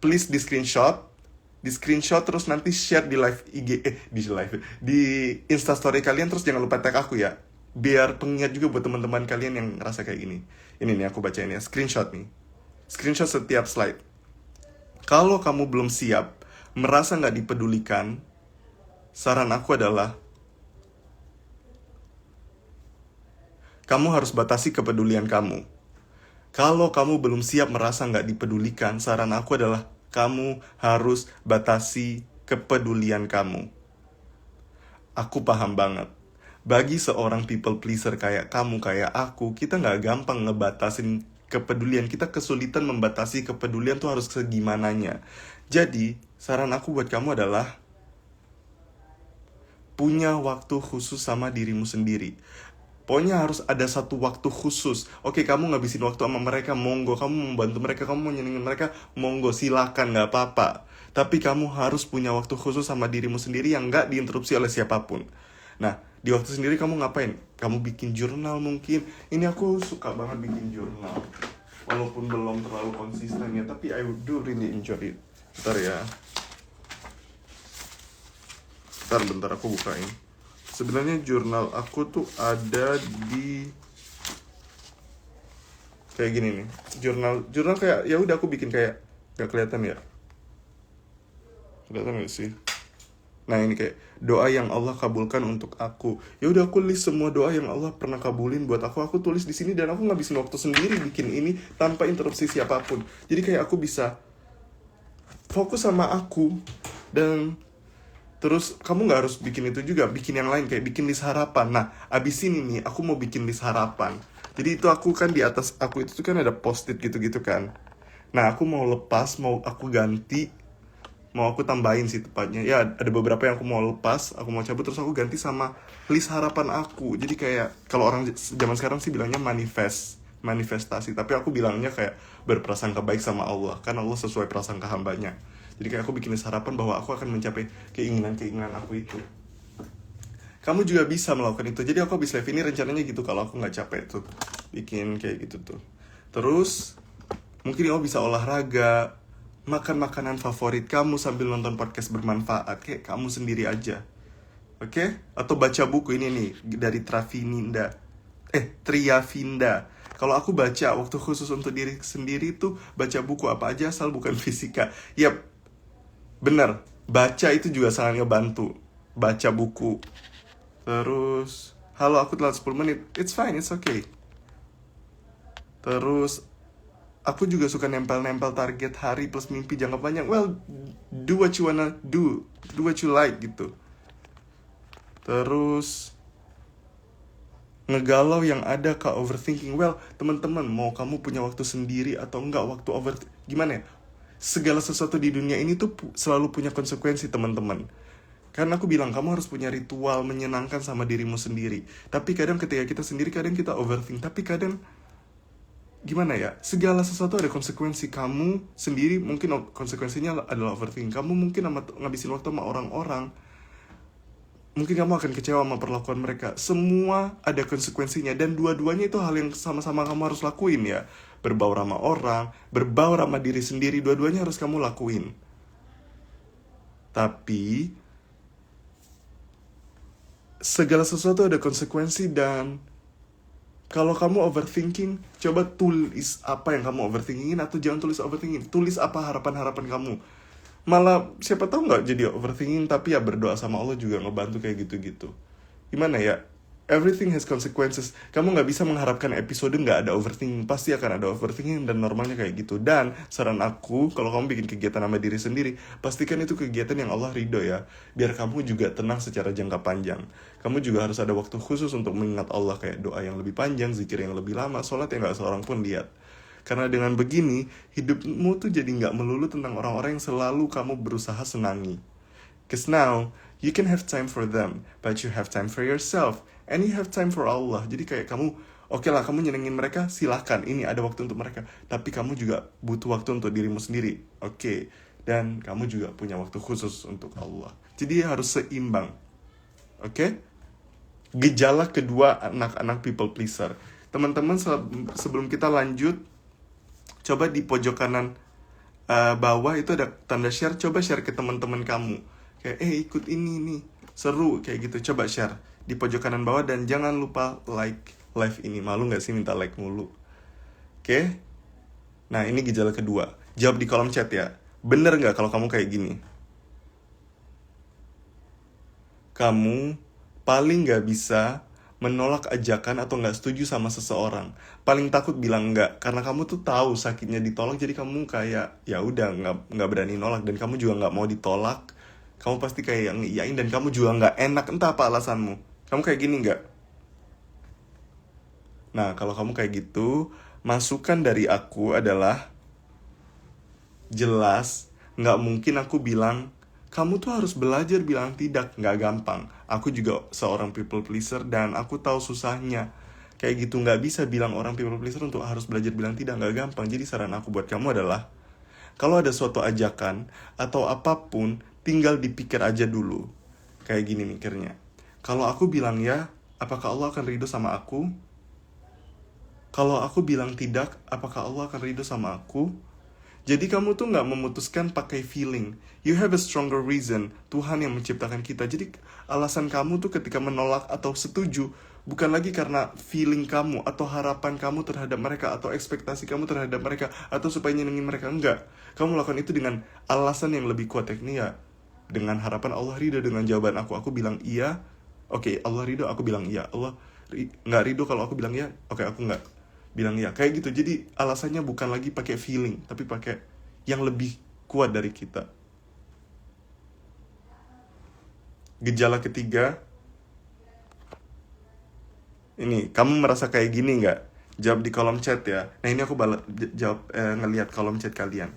please di screenshot terus nanti share di live IG, di Instastory kalian, terus jangan lupa tag aku ya. Biar pengingat juga buat teman-teman kalian yang ngerasa kayak gini. Ini nih aku bacain ya, screenshot nih. Screenshot setiap slide. Kalau kamu belum siap, merasa nggak dipedulikan, saran aku adalah kamu harus batasi kepedulian kamu. Kalau kamu belum siap merasa nggak dipedulikan, saran aku adalah kamu harus batasi kepedulian kamu. Aku paham banget. Bagi seorang people pleaser kayak kamu, kayak aku, kita nggak gampang ngebatasin kepedulian. Kita kesulitan membatasi kepedulian tuh harus segimananya. Jadi, saran aku buat kamu adalah punya waktu khusus sama dirimu sendiri. Pokoknya harus ada satu waktu khusus. Oke, kamu ngabisin waktu sama mereka, monggo. Kamu membantu mereka, kamu mau nyenengin mereka, monggo, silakan, gak apa-apa. Tapi kamu harus punya waktu khusus sama dirimu sendiri yang gak diinterupsi oleh siapapun. Nah, di waktu sendiri kamu ngapain? Kamu bikin jurnal mungkin. Ini aku suka banget bikin jurnal. Walaupun belum terlalu konsisten ya, tapi I do really enjoy it. Bentar aku bukain. Sebenarnya jurnal aku tuh ada di kayak gini nih. Jurnal kayak ya udah aku bikin kayak gak kelihatan ya. Kelihatan gak sih? Nah, ini kayak doa yang Allah kabulkan untuk aku. Ya udah aku list semua doa yang Allah pernah kabulin buat aku. Aku tulis di sini dan aku ngabisin waktu sendiri bikin ini tanpa interupsi siapapun. Jadi kayak aku bisa fokus sama aku. Dan terus kamu gak harus bikin itu juga, bikin yang lain kayak bikin list harapan. Nah, abis ini nih aku mau bikin list harapan. Jadi itu aku kan di atas aku itu kan ada post-it gitu-gitu kan. Nah, aku mau lepas, mau aku ganti, mau aku tambahin sih tepatnya. Ya, ada beberapa yang aku mau lepas, aku mau cabut, terus aku ganti sama list harapan aku. Jadi kayak kalau orang zaman sekarang sih bilangnya manifestasi, tapi aku bilangnya kayak berprasangka baik sama Allah, kan Allah sesuai prasangka hambanya. Jadi kayak aku bikin harapan bahwa aku akan mencapai keinginan aku itu. Kamu juga bisa melakukan itu. Jadi aku habis live ini rencananya gitu kalau aku nggak capek tuh bikin kayak gitu tuh. Terus mungkin kamu bisa olahraga, makan makanan favorit kamu sambil nonton podcast bermanfaat kayak kamu sendiri aja. Oke? Atau baca buku ini nih dari Triavinda. Kalau aku baca waktu khusus untuk diri sendiri tuh baca buku apa aja asal bukan fisika. Yap, bener, baca itu juga sangat ngebantu. Baca buku. Terus, halo aku telat 10 menit. It's fine, it's okay. Terus, aku juga suka nempel-nempel target hari plus mimpi jangka panjang. Well, do what you wanna do. Do what you like gitu. Terus, ngegalau yang ada ke overthinking. Well, teman-teman, mau kamu punya waktu sendiri atau enggak waktu gimana ya? Segala sesuatu di dunia ini tuh selalu punya konsekuensi, teman-teman. Karena aku bilang kamu harus punya ritual menyenangkan sama dirimu sendiri. Tapi kadang ketika kita sendiri, kadang kita overthink. Tapi kadang gimana ya? Segala sesuatu ada konsekuensi. Kamu sendiri mungkin konsekuensinya adalah overthinking. Kamu mungkin ngabisin waktu sama orang-orang. Mungkin kamu akan kecewa sama perlakuan mereka. Semua ada konsekuensinya. Dan dua-duanya itu hal yang sama-sama kamu harus lakuin ya. Berbaur sama orang, berbaur sama diri sendiri. Dua-duanya harus kamu lakuin. Tapi segala sesuatu ada konsekuensi. Dan kalau kamu overthinking, coba tulis apa yang kamu overthinkingin. Atau jangan tulis overthinking, tulis apa harapan-harapan kamu. Malah siapa tahu nggak jadi overthinking, tapi ya berdoa sama Allah juga ngebantu kayak gitu-gitu. Gimana ya? Everything has consequences. Kamu nggak bisa mengharapkan episode nggak ada overthinking. Pasti akan ada overthinking dan normalnya kayak gitu. Dan saran aku, kalau kamu bikin kegiatan sama diri sendiri, pastikan itu kegiatan yang Allah ridho ya. Biar kamu juga tenang secara jangka panjang. Kamu juga harus ada waktu khusus untuk mengingat Allah, kayak doa yang lebih panjang, zikir yang lebih lama, sholat yang nggak seorang pun lihat. Karena dengan begini, hidupmu tuh jadi nggak melulu tentang orang-orang yang selalu kamu berusaha senangi. Cause now, you can have time for them, but you have time for yourself, and you have time for Allah. Jadi kayak kamu, oke lah kamu nyenengin mereka, silakan, ini ada waktu untuk mereka. Tapi kamu juga butuh waktu untuk dirimu sendiri, oke. Dan kamu juga punya waktu khusus untuk Allah. Jadi harus seimbang, oke? Gejala kedua anak-anak people pleaser. Teman-teman, sebelum kita lanjut, coba di pojok kanan bawah itu ada tanda share, coba share ke teman-teman kamu. Kayak ikut ini nih, seru kayak gitu. Coba share di pojok kanan bawah dan jangan lupa like live ini. Malu nggak sih minta like mulu? Oke? Nah, ini gejala kedua. Jawab di kolom chat ya. Bener nggak kalau kamu kayak gini? Kamu paling nggak bisa menolak ajakan atau nggak setuju sama seseorang. Paling takut bilang nggak, karena kamu tuh tahu sakitnya ditolak, jadi kamu kayak ya udah nggak berani nolak, dan kamu juga nggak mau ditolak. Kamu pasti kayak yang iyain, dan kamu juga nggak enak, entah apa alasanmu. Kamu kayak gini nggak? Nah, kalau kamu kayak gitu, masukan dari aku adalah jelas, nggak mungkin aku bilang kamu tuh harus belajar bilang tidak, nggak gampang. Aku juga seorang people pleaser dan aku tahu susahnya. Kayak gitu nggak bisa bilang orang people pleaser untuk harus belajar bilang tidak, nggak gampang. Jadi saran aku buat kamu adalah, kalau ada suatu ajakan atau apapun, tinggal dipikir aja dulu. Kayak gini mikirnya. Kalau aku bilang ya, apakah Allah akan ridho sama aku? Kalau aku bilang tidak, apakah Allah akan ridho sama aku? Jadi kamu tuh nggak memutuskan pakai feeling. You have a stronger reason. Tuhan yang menciptakan kita. Jadi alasan kamu tuh ketika menolak atau setuju bukan lagi karena feeling kamu atau harapan kamu terhadap mereka atau ekspektasi kamu terhadap mereka atau supaya nyenengin mereka. Enggak. Kamu melakukan itu dengan alasan yang lebih kuat, ya. Dengan harapan Allah ridho dengan jawaban aku. Aku bilang iya. Oke, Allah ridho, aku bilang iya. Allah nggak ridho kalau aku bilang iya. Oke, aku nggak bilang ya, kayak gitu. Jadi alasannya bukan lagi pakai feeling, tapi pakai yang lebih kuat dari kita. Gejala ketiga, ini kamu merasa kayak gini nggak? Jawab di kolom chat ya. Nah, ini aku jawab ngelihat kolom chat kalian.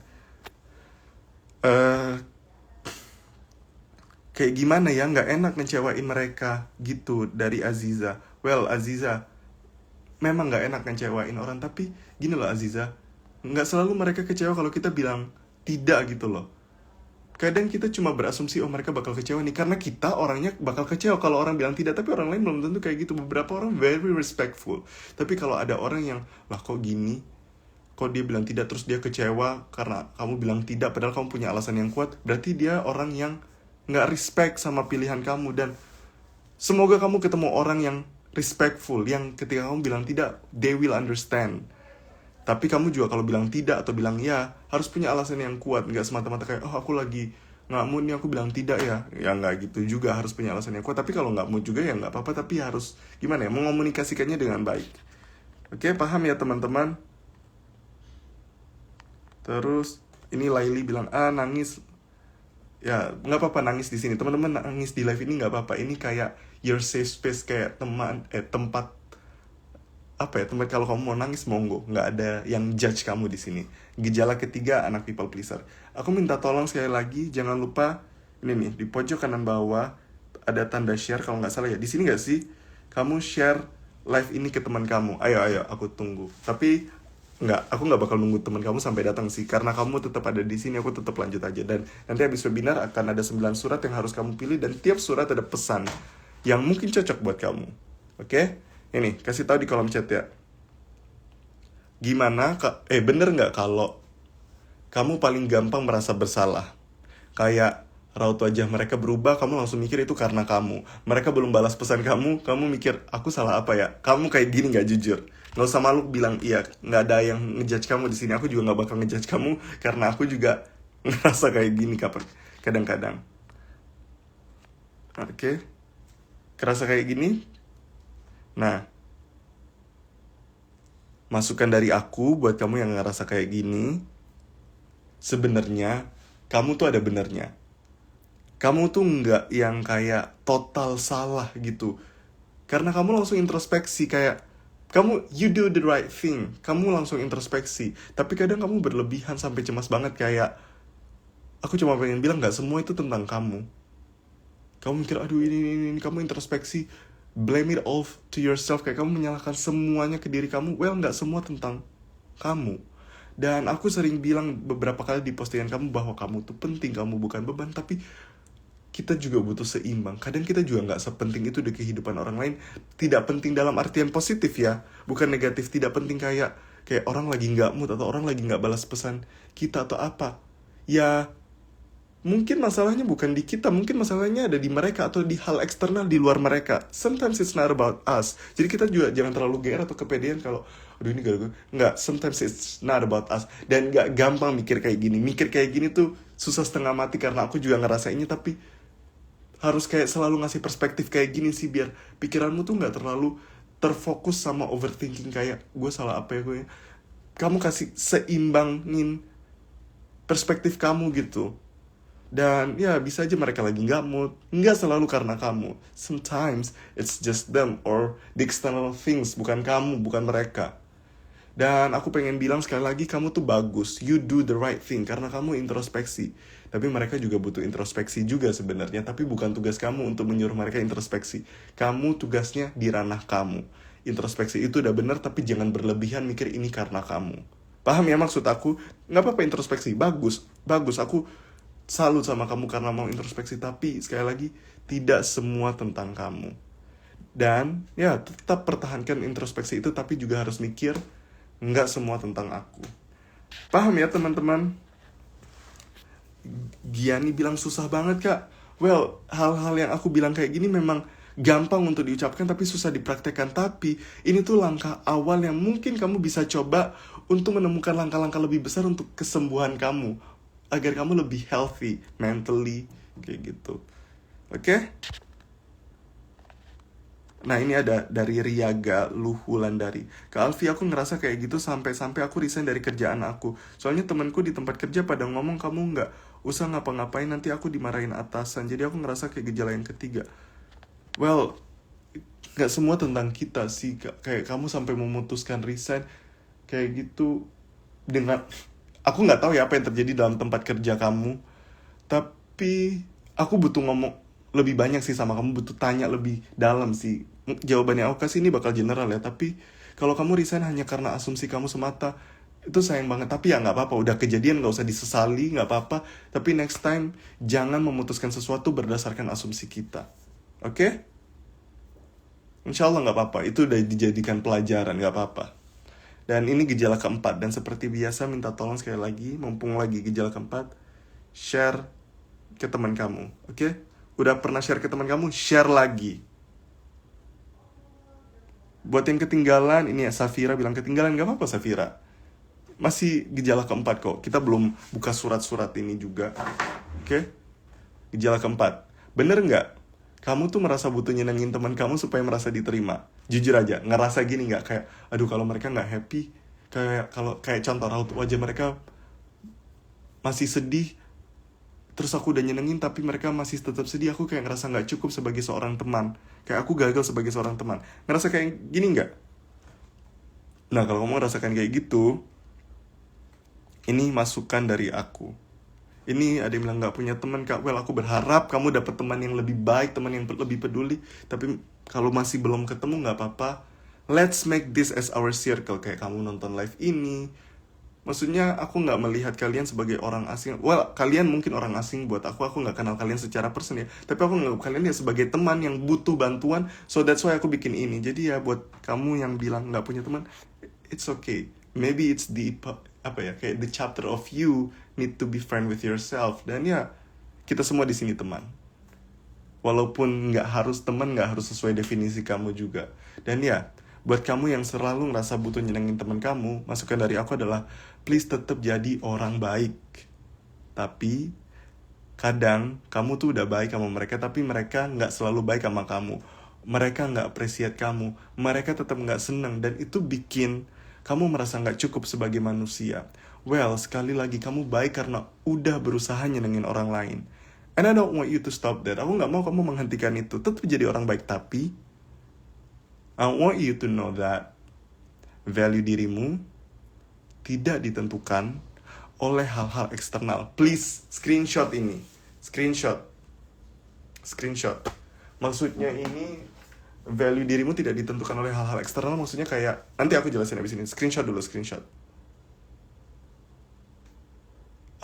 Kayak gimana ya, nggak enak ngecewain mereka gitu, dari Aziza. Well, Aziza, memang nggak enak ngecewain orang, tapi gini loh Aziza, nggak selalu mereka kecewa kalau kita bilang tidak gitu loh. Kadang kita cuma berasumsi, oh mereka bakal kecewa nih, karena kita orangnya bakal kecewa kalau orang bilang tidak, tapi orang lain belum tentu kayak gitu. Beberapa orang very respectful, tapi kalau ada orang yang, lah kok gini, kok dia bilang tidak terus dia kecewa karena kamu bilang tidak, padahal kamu punya alasan yang kuat, berarti dia orang yang nggak respect sama pilihan kamu. Dan semoga kamu ketemu orang yang respectful, yang ketika kamu bilang tidak, they will understand. Tapi kamu juga kalau bilang tidak atau bilang ya, harus punya alasan yang kuat. Nggak semata-mata kayak, oh aku lagi nggak mood nih, aku bilang tidak ya. Ya nggak gitu juga, harus punya alasan yang kuat. Tapi kalau nggak mood juga ya nggak apa-apa, tapi harus gimana ya, mengomunikasikannya dengan baik. Oke, paham ya teman-teman? Terus ini Laili bilang, nangis. Ya nggak apa-apa nangis di sini, teman-teman. Nangis di live ini nggak apa-apa. Ini kayak your safe space, kayak tempat apa ya, tempat kalau kamu mau nangis monggo, nggak ada yang judge kamu di sini. Gejala ketiga, anak people pleaser. Aku minta tolong sekali lagi, jangan lupa ini nih di pojok kanan bawah ada tanda share kalau nggak salah ya. Di sini nggak sih? Kamu share live ini ke teman kamu. Ayo, aku tunggu. Tapi aku nggak bakal nunggu teman kamu sampai datang sih, karena kamu tetap ada di sini, aku tetap lanjut aja. Dan nanti habis webinar akan ada 9 surat yang harus kamu pilih, dan tiap surat ada pesan yang mungkin cocok buat kamu. Oke? Ini kasih tahu di kolom chat ya. Gimana bener nggak kalau kamu paling gampang merasa bersalah? Kayak raut wajah mereka berubah, kamu langsung mikir itu karena kamu. Mereka belum balas pesan kamu mikir, aku salah apa ya? Kamu kayak gini nggak jujur. Nggak usah malu bilang iya, nggak ada yang ngejudge kamu di sini. Aku juga nggak bakal ngejudge kamu, karena aku juga ngerasa kayak gini kadang-kadang. Oke? Kerasa kayak gini? Nah, masukan dari aku buat kamu yang ngerasa kayak gini, sebenarnya kamu tuh ada benernya. Kamu tuh nggak yang kayak total salah gitu, karena kamu langsung introspeksi, kayak you do the right thing, kamu langsung introspeksi. Tapi kadang kamu berlebihan sampai cemas banget, kayak aku cuma pengen bilang nggak semua itu tentang kamu. Kamu mikir aduh ini kamu introspeksi, blame it all to yourself, kayak kamu menyalahkan semuanya ke diri kamu. Well, nggak semua tentang kamu. Dan aku sering bilang beberapa kali di postingan kamu bahwa kamu tuh penting, kamu bukan beban. Tapi kita juga butuh seimbang. Kadang kita juga nggak sepenting itu di kehidupan orang lain. Tidak penting dalam artian positif ya, bukan negatif. Tidak penting kayak orang lagi nggak mood atau orang lagi nggak balas pesan kita atau apa. ya mungkin masalahnya bukan di kita, mungkin masalahnya ada di mereka atau di hal eksternal di luar mereka. Sometimes it's not about us. Jadi kita juga jangan terlalu GR atau kepedean kalau aduh ini gara-gara. Nggak, sometimes it's not about us. Dan nggak gampang mikir kayak gini. Mikir kayak gini tuh susah setengah mati karena aku juga ngerasainnya, tapi harus kayak selalu ngasih perspektif kayak gini sih biar pikiranmu tuh nggak terlalu terfokus sama overthinking kayak gue salah apa ya gue. Kamu kasih seimbangin perspektif kamu gitu. Dan ya bisa aja mereka lagi nggak mood, nggak selalu karena kamu. Sometimes it's just them or the external things, bukan kamu, bukan mereka. Dan aku pengen bilang sekali lagi, kamu tuh bagus, you do the right thing karena kamu introspeksi. Tapi mereka juga butuh introspeksi juga sebenarnya, tapi bukan tugas kamu untuk menyuruh mereka introspeksi. Kamu tugasnya di ranah kamu. Introspeksi itu udah bener, tapi jangan berlebihan mikir ini karena kamu. Paham ya maksud aku? Nggak apa-apa introspeksi, bagus, aku salut sama kamu karena mau introspeksi, tapi sekali lagi tidak semua tentang kamu. Dan ya tetap pertahankan introspeksi itu, tapi juga harus mikir nggak semua tentang aku. Paham ya teman-teman? Giani bilang susah banget kak. Well, hal-hal yang aku bilang kayak gini memang gampang untuk diucapkan tapi susah dipraktekkan. Tapi ini tuh langkah awal yang mungkin kamu bisa coba untuk menemukan langkah-langkah lebih besar untuk kesembuhan kamu, agar kamu lebih healthy mentally kayak gitu. Oke? Nah ini ada dari Riaga Luhulandari. Kak Alfi, aku ngerasa kayak gitu sampai-sampai aku resign dari kerjaan aku. Soalnya temanku di tempat kerja pada ngomong kamu nggak usah ngapa-ngapain, nanti aku dimarahin atasan. Jadi aku ngerasa kayak gejala yang ketiga. Well, nggak semua tentang kita sih. Kayak kamu sampai memutuskan resign kayak gitu dengan, aku nggak tahu ya apa yang terjadi dalam tempat kerja kamu. Tapi aku butuh ngomong lebih banyak sih sama kamu, butuh tanya lebih dalam sih. Jawabannya aku kasih ini bakal general ya, tapi kalau kamu resign hanya karena asumsi kamu semata, itu sayang banget. Tapi ya nggak apa-apa, udah kejadian, nggak usah disesali, nggak apa-apa. Tapi next time jangan memutuskan sesuatu berdasarkan asumsi kita, oke? Insya Allah nggak apa-apa, itu udah dijadikan pelajaran, nggak apa-apa. Dan ini gejala keempat, dan seperti biasa minta tolong sekali lagi, mumpung lagi gejala keempat, share ke teman kamu, oke? Udah pernah share ke teman kamu, share lagi. Buat yang ketinggalan, ini ya Safira bilang ketinggalan, gak apa-apa Safira. Masih gejala keempat kok, kita belum buka surat-surat ini juga, oke? Gejala keempat, bener gak? Kamu tuh merasa butuh nyenengin teman kamu supaya merasa diterima. Jujur aja, ngerasa gini gak? Kayak, aduh kalau mereka gak happy, kayak contoh raut wajah mereka masih sedih, terus aku udah nyenengin tapi mereka masih tetap sedih, aku kayak ngerasa gak cukup sebagai seorang teman. Kayak aku gagal sebagai seorang teman. Ngerasa kayak gini gak? Nah kalau kamu ngerasakan kayak gitu, ini masukan dari aku. Ini ada yang bilang gak punya teman kak. Well, aku berharap kamu dapat teman yang lebih baik, teman yang lebih peduli. Tapi kalau masih belum ketemu gak apa-apa. Let's make this as our circle. Kayak kamu nonton live ini, maksudnya aku gak melihat kalian sebagai orang asing. Well, kalian mungkin orang asing buat aku gak kenal kalian secara person ya. Tapi aku nganggap kalian ya sebagai teman yang butuh bantuan. So that's why aku bikin ini. Jadi ya buat kamu yang bilang gak punya teman, it's okay. Maybe it's the kayak the chapter of you need to be friend with yourself. Dan ya kita semua di sini teman. Walaupun nggak harus teman, nggak harus sesuai definisi kamu juga. Dan ya buat kamu yang selalu ngerasa butuh nyenengin teman kamu, masukan dari aku adalah please tetap jadi orang baik. Tapi kadang kamu tuh udah baik sama mereka, tapi mereka nggak selalu baik sama kamu. Mereka nggak appreciate kamu, mereka tetap nggak seneng, dan itu bikin kamu merasa nggak cukup sebagai manusia. Well, sekali lagi kamu baik karena udah berusaha nyenengin orang lain. And I don't want you to stop that. Aku nggak mau kamu menghentikan itu. Tetap jadi orang baik, tapi I want you to know that value dirimu tidak ditentukan oleh hal-hal eksternal. Please, screenshot ini. Screenshot. Maksudnya ini, value dirimu tidak ditentukan oleh hal-hal eksternal. Maksudnya kayak, nanti aku jelasin abis ini. Screenshot dulu, screenshot.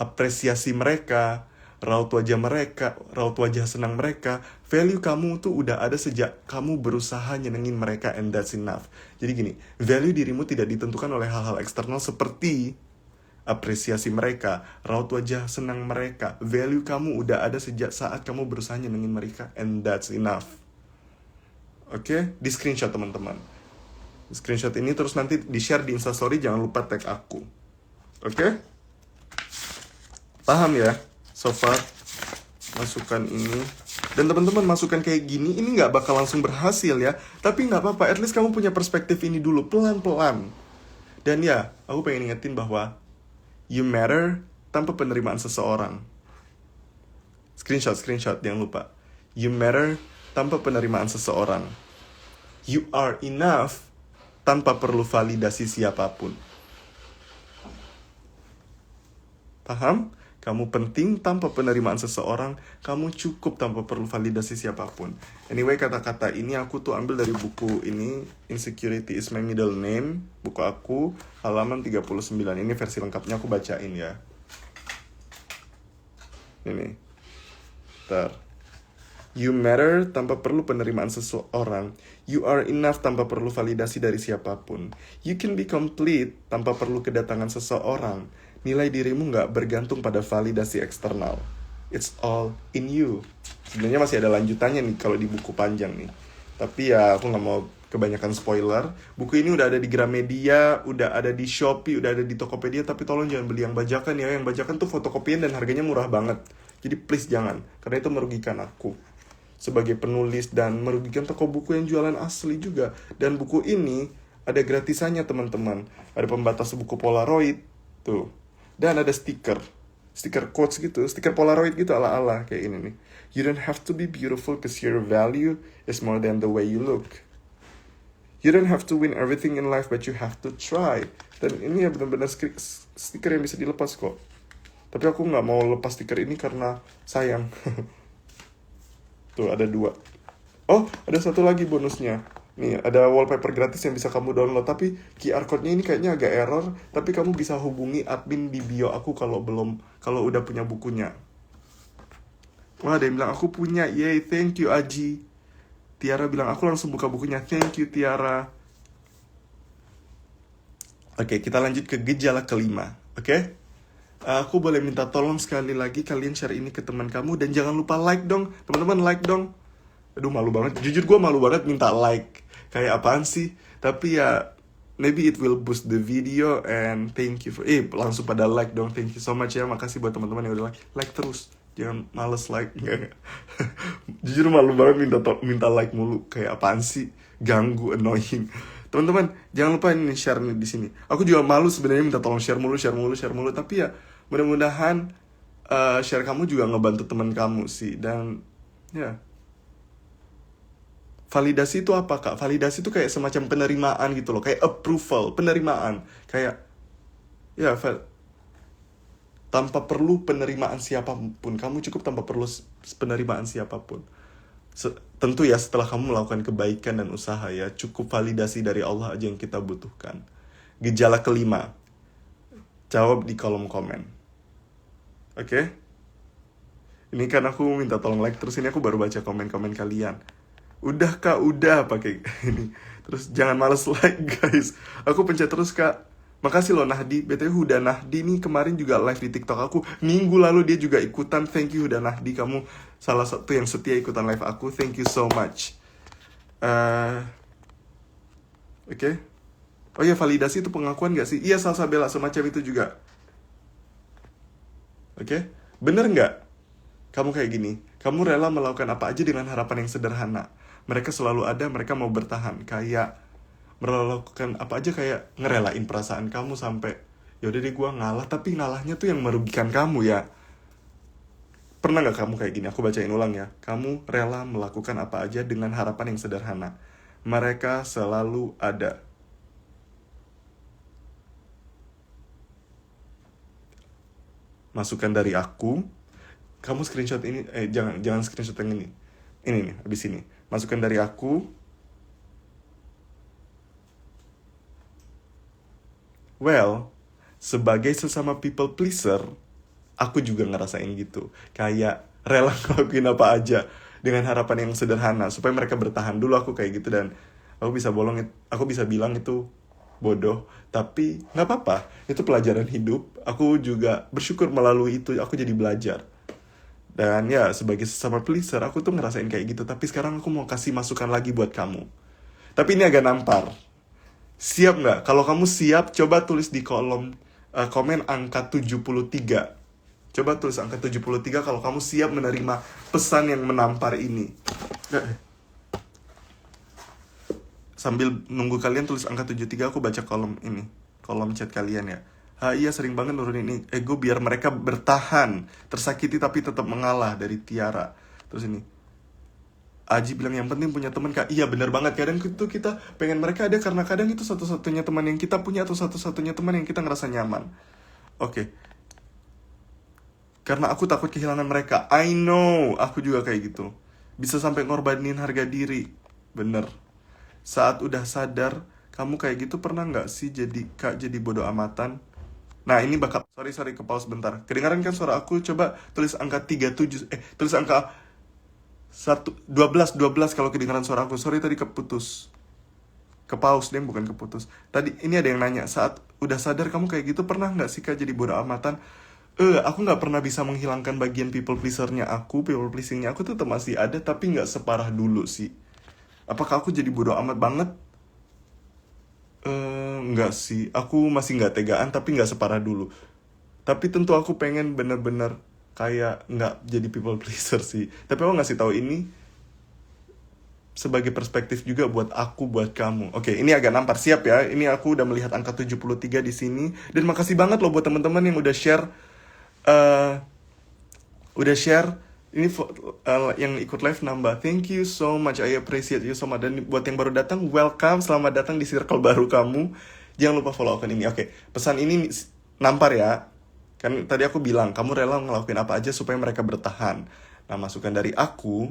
Apresiasi mereka, raut wajah senang mereka, value kamu tuh udah ada sejak kamu berusaha nyenengin mereka, and that's enough. Jadi gini, value dirimu tidak ditentukan oleh hal-hal eksternal seperti apresiasi mereka, raut wajah senang mereka, value kamu udah ada sejak saat kamu berusaha nyenengin mereka, and that's enough. Oke, di screenshot teman-teman. Screenshot ini terus nanti di-share di Instastory, jangan lupa tag aku. Oke? Paham ya? So far, masukan ini. Dan teman-teman, masukan kayak gini, ini gak bakal langsung berhasil ya. Tapi gak apa-apa, at least kamu punya perspektif ini dulu, pelan-pelan. Dan ya, aku pengen ingetin bahwa you matter tanpa penerimaan seseorang. Screenshot, jangan lupa. You matter tanpa penerimaan seseorang. You are enough tanpa perlu validasi siapapun. Paham? Kamu penting tanpa penerimaan seseorang. Kamu cukup tanpa perlu validasi siapapun. Anyway, kata-kata ini aku tuh ambil dari buku ini, Insecurity is My Middle Name. Buku aku, halaman 39. Ini versi lengkapnya aku bacain ya. Ini. Bentar. You matter tanpa perlu penerimaan seseorang. You are enough tanpa perlu validasi dari siapapun. You can be complete tanpa perlu kedatangan seseorang. Nilai dirimu gak bergantung pada validasi eksternal. It's all in you. Sebenarnya masih ada lanjutannya nih kalau di buku panjang nih. Tapi ya aku gak mau kebanyakan spoiler. Buku ini udah ada di Gramedia, udah ada di Shopee, udah ada di Tokopedia. Tapi tolong jangan beli yang bajakan ya. Yang bajakan tuh fotokopian dan harganya murah banget. Jadi please jangan, karena itu merugikan aku sebagai penulis dan merugikan toko buku yang jualan asli juga. Dan buku ini ada gratisannya teman-teman. Ada pembatas buku Polaroid tuh. Dan ada stiker quotes gitu, stiker Polaroid gitu ala-ala kayak ini nih. You don't have to be beautiful cause your value is more than the way you look. You don't have to win everything in life but you have to try. Dan ini ya benar-benar stiker yang bisa dilepas kok. Tapi aku gak mau lepas stiker ini karena sayang. Tuh ada 2. Oh, ada satu lagi bonusnya. Nih, ada wallpaper gratis yang bisa kamu download. Tapi QR code-nya ini kayaknya agak error. Tapi kamu bisa hubungi admin di bio aku kalau udah punya bukunya. Wah, ada yang bilang aku punya. Yay, thank you Aji. Tiara bilang aku langsung buka bukunya. Thank you Tiara. Oke, kita lanjut ke gejala kelima. Oke? Aku boleh minta tolong sekali lagi kalian share ini ke teman kamu. Dan jangan lupa like dong. Teman-teman like dong. Aduh malu banget. Jujur gue malu banget minta like. Kayak apaan sih? Tapi ya maybe it will boost the video. And thank you for... langsung pada like dong. Thank you so much ya. Makasih buat teman-teman yang udah like. Like terus. Jangan males like. Enggak. Jujur malu banget minta like mulu. Kayak apaan sih? Ganggu, annoying. Teman-teman, jangan lupa ini share nih di sini. Aku juga malu sebenarnya minta tolong share mulu. Tapi ya mudah-mudahan share kamu juga ngebantu teman kamu sih. Dan ya, validasi itu apa kak? Validasi itu kayak semacam penerimaan gitu loh. Kayak approval, penerimaan. Kayak ya tanpa perlu penerimaan siapapun. Kamu cukup tanpa perlu penerimaan siapapun. Tentu ya setelah kamu melakukan kebaikan dan usaha ya. Cukup validasi dari Allah aja yang kita butuhkan. Gejala kelima. Jawab di kolom komen. Oke? Ini kan aku minta tolong like. Terus ini aku baru baca komen-komen kalian. Udah kak, udah pakai ini. Terus jangan males like guys. Aku pencet terus kak. Makasih loh Nahdi. BTW Huda Nahdi nih kemarin juga live di TikTok aku. Minggu lalu dia juga ikutan. Thank you Huda Nahdi. Kamu salah satu yang setia ikutan live aku. Thank you so much. Oke. Oh iya, validasi itu pengakuan gak sih? Iya, salsabella semacam itu juga. Oke. Bener gak? Kamu kayak gini. Kamu rela melakukan apa aja dengan harapan yang sederhana. Mereka selalu ada, mereka mau bertahan. Kayak melakukan apa aja, kayak ngerelain perasaan kamu sampai yaudah deh gue ngalah, tapi ngalahnya tuh yang merugikan kamu ya. Pernah gak kamu kayak gini? Aku bacain ulang ya. Kamu rela melakukan apa aja dengan harapan yang sederhana. Mereka selalu ada. Masukan dari aku. Kamu screenshot ini, jangan screenshot yang ini. Ini nih, abis ini. Masukan dari aku. Well, sebagai sesama people pleaser, aku juga ngerasain gitu. Kayak rela ngelakuin apa aja dengan harapan yang sederhana supaya mereka bertahan. Dulu aku kayak gitu dan aku bisa bilang itu bodoh, tapi nggak apa-apa, itu pelajaran hidup. Aku juga bersyukur melalui itu aku jadi belajar. Dan ya sebagai sesama pleaser aku tuh ngerasain kayak gitu. Tapi sekarang aku mau kasih masukan lagi buat kamu. Tapi ini agak nampar. Siap nggak? Kalau kamu siap, coba tulis di kolom komen angka 73. Coba tulis angka 73 kalau kamu siap menerima pesan yang menampar ini. Sambil nunggu kalian tulis angka 73, aku baca kolom ini, kolom chat kalian ya. Iya sering banget nurunin ego biar mereka bertahan, tersakiti tapi tetap mengalah, dari Tiara. Terus ini, Aji bilang yang penting punya teman kak. Iya benar banget, kadang itu kita pengen mereka ada karena kadang itu satu-satunya teman yang kita punya atau satu-satunya teman yang kita ngerasa nyaman. Oke. Karena aku takut kehilangan mereka. I know, aku juga kayak gitu. Bisa sampai ngorbanin harga diri. Bener. Saat udah sadar, kamu kayak gitu pernah nggak sih jadi bodoh amatan? Nah ini bakal, sorry ke pause bentar. Kedengaran kan suara aku? Coba tulis angka 37, tulis angka 12 kalau kedengaran suara aku. Sorry tadi keputus. Ke pause deh, bukan keputus. Tadi ini ada yang nanya, saat udah sadar kamu kayak gitu pernah nggak sih kak jadi bodoh amatan? Aku nggak pernah bisa menghilangkan bagian people pleasernya aku, people pleasingnya aku tetap masih ada, tapi nggak separah dulu sih. Apakah aku jadi bodoh amat banget? Nggak sih, aku masih nggak tegaan, tapi nggak separah dulu. Tapi tentu aku pengen bener-bener kayak nggak jadi people pleaser sih. Tapi aku ngasih tahu ini sebagai perspektif juga buat aku, buat kamu. Oke, ini agak nampar, siap ya. Ini aku udah melihat angka 73 di sini. Dan makasih banget loh buat teman-teman yang udah share. Ini yang ikut live nambah. Thank you so much, I appreciate you so much. Dan buat yang baru datang, welcome, selamat datang di circle baru kamu. Jangan lupa follow akun ini. Oke, pesan ini nampar ya. Kan tadi aku bilang, kamu rela ngelakuin apa aja supaya mereka bertahan. Nah, masukan dari aku,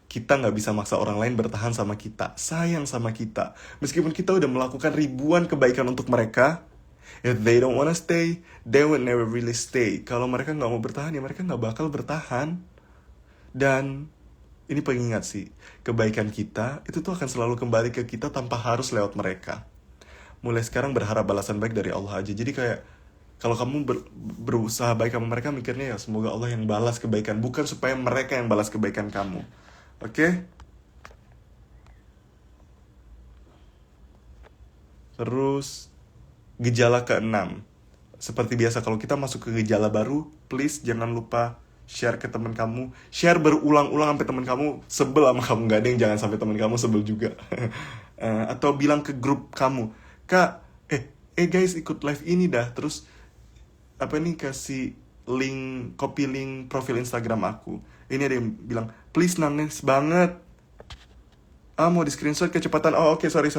kita nggak bisa maksa orang lain bertahan sama kita, sayang sama kita. Meskipun kita udah melakukan ribuan kebaikan untuk mereka, if they don't wanna stay, they will never really stay. Kalau mereka nggak mau bertahan, ya mereka nggak bakal bertahan. Dan ini pengingat sih, kebaikan kita itu tuh akan selalu kembali ke kita tanpa harus lewat mereka. Mulai sekarang berharap balasan baik dari Allah aja. Jadi kayak, kalau kamu berusaha baik sama mereka, mikirnya ya semoga Allah yang balas kebaikan, bukan supaya mereka yang balas kebaikan kamu. Oke? Terus gejala ke-6. Seperti biasa, kalau kita masuk ke gejala baru, please jangan lupa share ke teman kamu. Share berulang-ulang sampai teman kamu sebel sama kamu. Gak ada yang jangan sampai teman kamu sebel juga. Atau bilang ke grup kamu, kak, guys ikut live ini dah. Terus kasih link, copy link profil Instagram aku. Ini ada yang bilang, please nangis banget. Mau di screenshot kecepatan. Oke, sorry.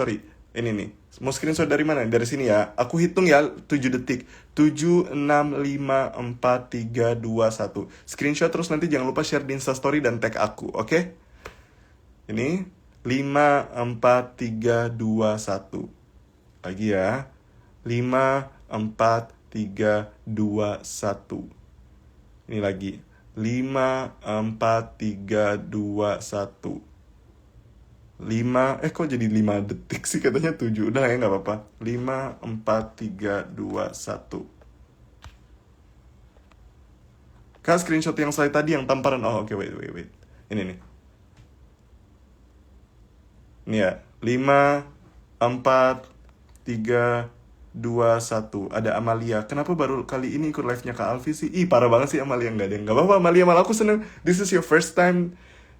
Ini nih, mau screenshot dari mana? Dari sini ya. Aku hitung ya, 7 detik. 7, 6, 5, 4, 3, 2, 1. Screenshot terus nanti jangan lupa share di Instastory dan tag aku, oke? Ini 5, 4, 3, 2, 1. Lagi ya. 5, 4, 3, 2, 1. Ini lagi. 5, 4, 3, 2, 1. 5, kok jadi 5 detik sih, katanya 7. Udah ya, gak apa-apa. 5, 4, 3, 2, 1. Kak, screenshot yang slide tadi yang tamparan. Oke, wait. Ini nih. Ini ya. 5, 4, 3, 2, 1. Ada Amalia. Kenapa baru kali ini ikut live-nya Kak Alfi sih? Parah banget sih Amalia. Gak apa-apa Amalia, malah aku seneng. This is your first time.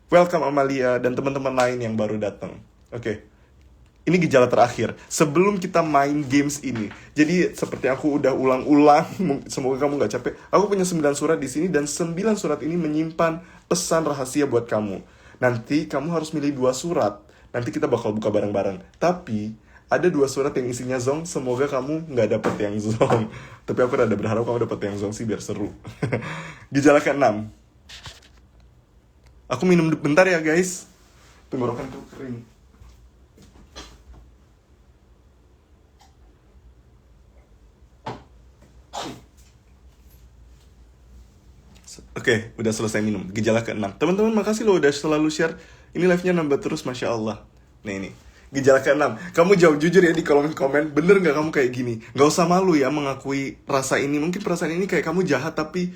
Welcome Amalia dan teman-teman lain yang baru datang. Oke. Ini gejala terakhir. Sebelum kita main games ini. Jadi seperti aku udah ulang-ulang, semoga kamu gak capek. Aku punya 9 surat di sini dan 9 surat ini menyimpan pesan rahasia buat kamu. Nanti kamu harus milih 2 surat. Nanti kita bakal buka bareng-bareng. Tapi ada 2 surat yang isinya zong. Semoga kamu gak dapet yang zong. Tapi aku rada berharap kamu dapet yang zong sih biar seru. Gejala ke-6. Aku minum bentar ya guys. Tenggorokan tuh kering. Oke, udah selesai minum. Gejala ke-6. Teman-teman makasih loh udah selalu share. Ini live-nya nambah terus, Masya Allah. Nah ini. Gejala keenam, kamu jawab jujur ya di kolom komen, bener nggak kamu kayak gini? Nggak usah malu ya mengakui rasa ini. Mungkin perasaan ini kayak kamu jahat, tapi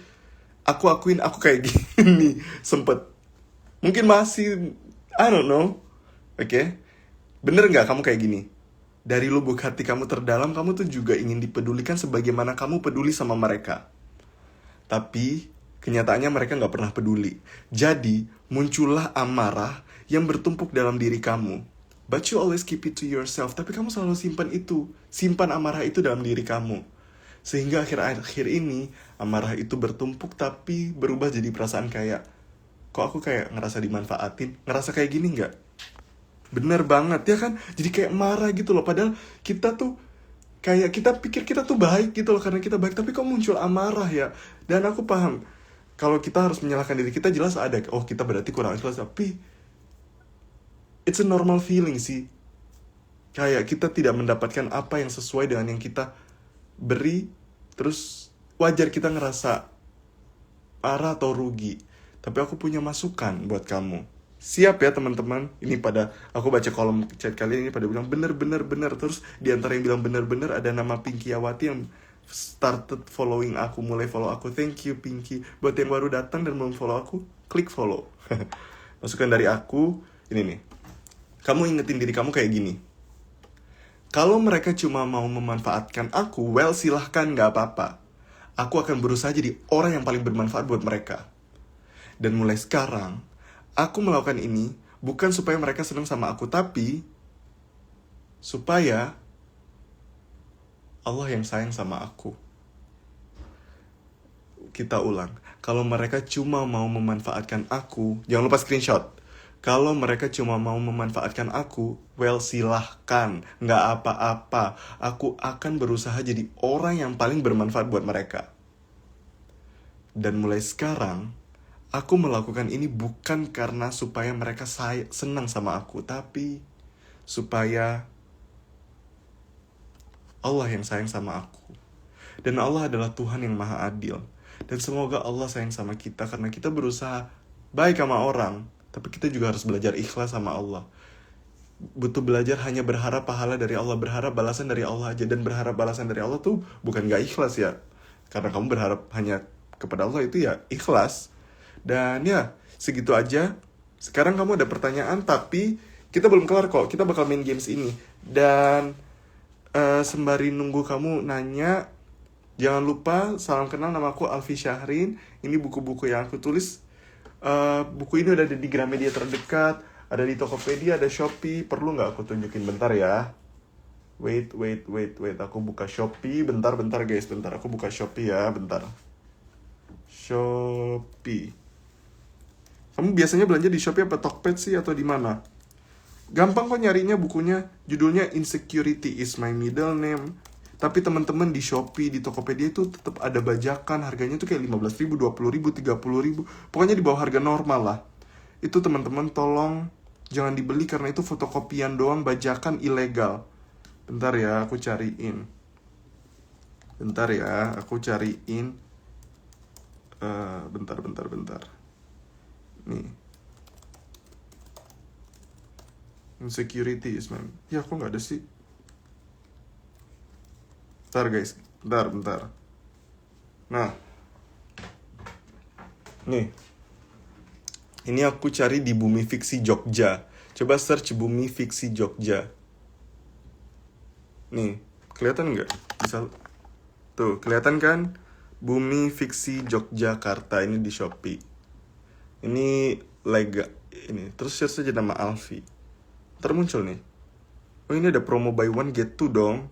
aku akuin aku kayak gini. Sempet. Mungkin masih, I don't know. Oke? Bener nggak kamu kayak gini? Dari lubuk hati kamu terdalam, kamu tuh juga ingin dipedulikan sebagaimana kamu peduli sama mereka. Tapi kenyataannya mereka nggak pernah peduli. Jadi muncullah amarah yang bertumpuk dalam diri kamu. But you always keep it to yourself. Tapi kamu selalu simpan itu. Simpan amarah itu dalam diri kamu. Sehingga akhir-akhir ini amarah itu bertumpuk tapi berubah jadi perasaan kayak, kok aku kayak ngerasa dimanfaatin? Ngerasa kayak gini nggak? Bener banget ya kan? Jadi kayak marah gitu loh. Padahal kita tuh kayak kita pikir kita tuh baik gitu loh karena kita baik. Tapi kok muncul amarah ya? Dan aku paham kalau kita harus menyalahkan diri kita, jelas ada, oh kita berarti kurang ikhlas. Tapi it's a normal feeling sih. Kayak kita tidak mendapatkan apa yang sesuai dengan yang kita beri. Terus wajar kita ngerasa marah atau rugi. Tapi aku punya masukan buat kamu. Siap ya teman-teman. Ini pada, aku baca kolom chat kalian ini pada bilang bener. Terus diantara yang bilang bener ada nama Pinky Awati yang started following aku, mulai follow aku. Thank you Pinky. Buat yang baru datang dan belum follow aku, klik follow. Masukan dari aku, ini nih. Kamu ingetin diri kamu kayak gini. Kalau mereka cuma mau memanfaatkan aku, well silahkan, gak apa-apa. Aku akan berusaha jadi orang yang paling bermanfaat buat mereka. Dan mulai sekarang, aku melakukan ini bukan supaya mereka senang sama aku, tapi supaya Allah yang sayang sama aku. Kita ulang. Kalau mereka cuma mau memanfaatkan aku, jangan lupa screenshot. Kalau mereka cuma mau memanfaatkan aku, well silahkan, nggak apa-apa. Aku akan berusaha jadi orang yang paling bermanfaat buat mereka. Dan mulai sekarang, aku melakukan ini bukan karena supaya mereka senang sama aku, tapi supaya Allah yang sayang sama aku. Dan Allah adalah Tuhan yang maha adil. Dan semoga Allah sayang sama kita karena kita berusaha baik sama orang. Tapi kita juga harus belajar ikhlas sama Allah. Butuh belajar hanya berharap pahala dari Allah, berharap balasan dari Allah aja. Dan berharap balasan dari Allah tuh bukan gak ikhlas ya. Karena kamu berharap hanya kepada Allah itu ya ikhlas. Dan ya segitu aja. Sekarang kamu ada pertanyaan, tapi kita belum kelar kok. Kita bakal main games ini. Dan sembari nunggu kamu nanya, jangan lupa salam kenal, nama aku Alfi Syahrin. Ini buku-buku yang aku tulis. Buku ini udah ada di Gramedia terdekat, ada di Tokopedia, ada Shopee. Perlu nggak aku tunjukin? Bentar ya. Wait. Aku buka Shopee. Bentar guys, bentar. Aku buka Shopee ya, bentar. Shopee. Kamu biasanya belanja di Shopee apa Tokped sih atau di mana? Gampang kok nyarinya bukunya. Judulnya Insecurity is my middle name. Tapi teman-teman di Shopee, di Tokopedia itu tetap ada bajakan. Harganya tuh kayak 15.000, 20.000, 30.000. Pokoknya di bawah harga normal lah. Itu teman-teman tolong jangan dibeli karena itu fotokopian doang, bajakan ilegal. Bentar ya, aku cariin. Bentar. Nih. Insecurity is my... Ya, kok nggak ada sih? Bentar guys, bentar. Nah, nih, ini aku cari di Bumi Fiksi Jogja. Coba search Bumi Fiksi Jogja. Nih, kelihatan nggak? Bisa, tuh, kelihatan kan? Bumi Fiksi Yogyakarta, ini di Shopee. Ini lega, ini. Terus search saja nama Alfi. Termuncul nih. Oh, ini ada promo buy one get two dong.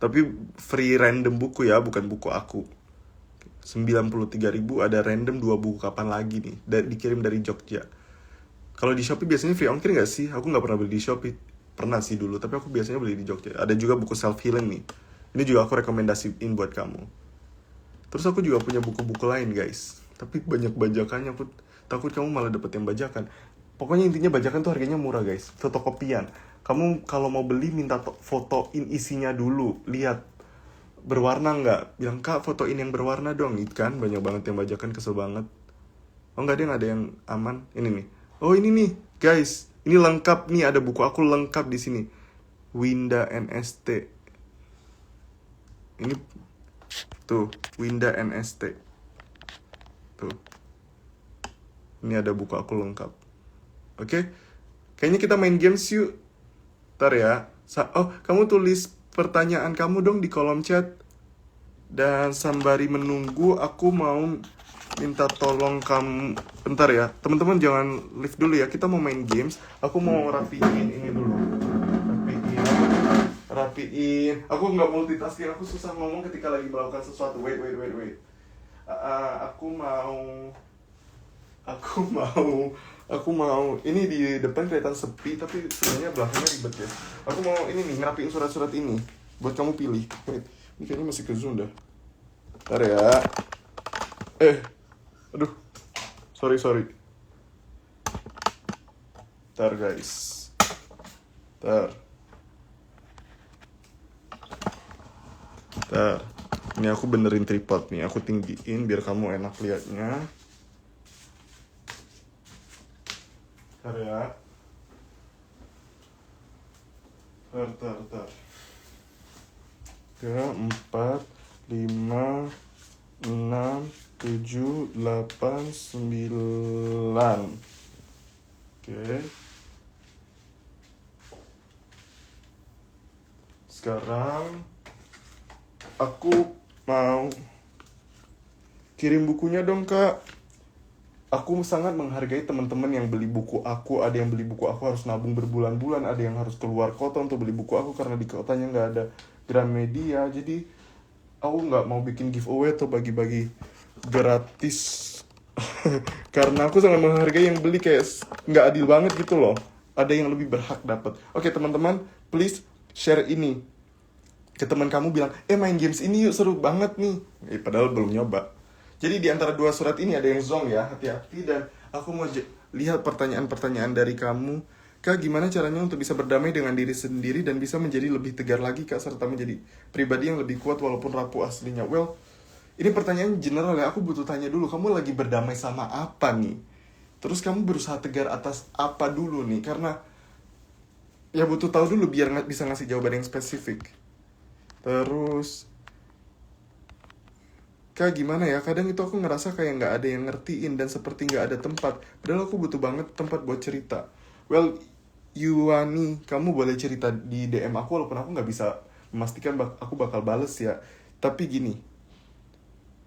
Tapi free random buku ya, bukan buku aku. 93.000 ada random 2 buku kapan lagi nih. Dikirim dari Jogja. Kalau di Shopee biasanya free ongkir gak sih? Aku gak pernah beli di Shopee. Pernah sih dulu, tapi aku biasanya beli di Jogja. Ada juga buku self healing nih. Ini juga aku rekomendasiin buat kamu. Terus aku juga punya buku-buku lain guys. Tapi banyak bajakannya, aku takut kamu malah dapet yang bajakan. Pokoknya intinya bajakan tuh harganya murah guys. Fotokopian. Kamu kalau mau beli minta fotoin isinya dulu. Lihat berwarna nggak? Bilang kak fotoin yang berwarna dong. Itu kan banyak banget yang bajakan, kesel banget. Oh nggak, ada yang aman. Ini nih. Oh ini nih guys. Ini lengkap nih, ada buku aku lengkap di sini. Winda NST. Ini tuh, Winda NST. Tuh. Ini ada buku aku lengkap. Oke? Kayaknya kita main games yuk. Ntar ya. Oh, kamu tulis pertanyaan kamu dong di kolom chat. Dan sembari menunggu, aku mau minta tolong kamu. Bentar ya, teman-teman jangan leave dulu ya. Kita mau main games. Aku mau rapiin ini dulu. Rapiin. Aku nggak multitasking. Aku susah ngomong ketika lagi melakukan sesuatu. Wait. Aku mau. Ini di depan kelihatan sepi, tapi sebenarnya belakangnya ribet ya. Aku mau ini nih, ngerapiin surat-surat ini buat kamu pilih. Wait, ini kayaknya masih ke zoom dah. Ntar ya. Aduh. Sorry. Ntar guys. Ntar. Ini aku benerin tripod nih. Aku tinggiin biar kamu enak liatnya. Ntar ya. Ntar. 3, 4, 5, 6, 7, 8, 9. Oke. Sekarang aku mau kirim bukunya dong, Kak. Aku sangat menghargai teman-teman yang beli buku aku. Ada yang beli buku aku harus nabung berbulan-bulan. Ada yang harus keluar kota untuk beli buku aku karena di kotanya nggak ada Gramedia. Jadi aku nggak mau bikin giveaway atau bagi-bagi gratis. Karena aku sangat menghargai yang beli, kayak nggak adil banget gitu loh. Ada yang lebih berhak dapat. Oke teman-teman, please share ini ke teman kamu, bilang, main games ini yuk, seru banget nih. Padahal belum nyoba. Jadi di antara dua surat ini ada yang zong ya, hati-hati. Dan aku mau lihat pertanyaan-pertanyaan dari kamu. Kak, gimana caranya untuk bisa berdamai dengan diri sendiri dan bisa menjadi lebih tegar lagi, Kak, serta menjadi pribadi yang lebih kuat walaupun rapuh aslinya? Well, ini pertanyaan general ya, aku butuh tanya dulu, kamu lagi berdamai sama apa nih? Terus kamu berusaha tegar atas apa dulu nih? Karena ya butuh tahu dulu biar bisa ngasih jawaban yang spesifik. Terus, Kak, gimana ya? Kadang itu aku ngerasa kayak nggak ada yang ngertiin dan seperti nggak ada tempat. Padahal aku butuh banget tempat buat cerita. Well, Yuani, kamu boleh cerita di DM aku walaupun aku nggak bisa memastikan aku bakal bales ya. Tapi gini,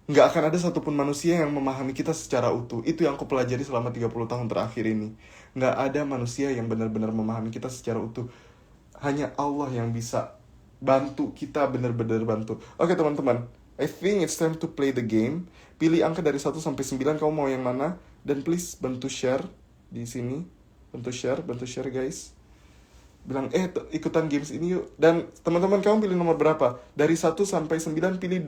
nggak akan ada satupun manusia yang memahami kita secara utuh. Itu yang aku pelajari selama 30 tahun terakhir ini. Nggak ada manusia yang benar-benar memahami kita secara utuh. Hanya Allah yang bisa bantu kita, benar-benar bantu. Oke teman-teman, I think it's time to play the game. Pilih angka dari 1 sampai 9, kamu mau yang mana? Dan please bantu share di sini. Bantu share guys. Bilang, ikutan games ini yuk. Dan teman-teman kamu pilih nomor berapa? Dari 1 sampai 9 pilih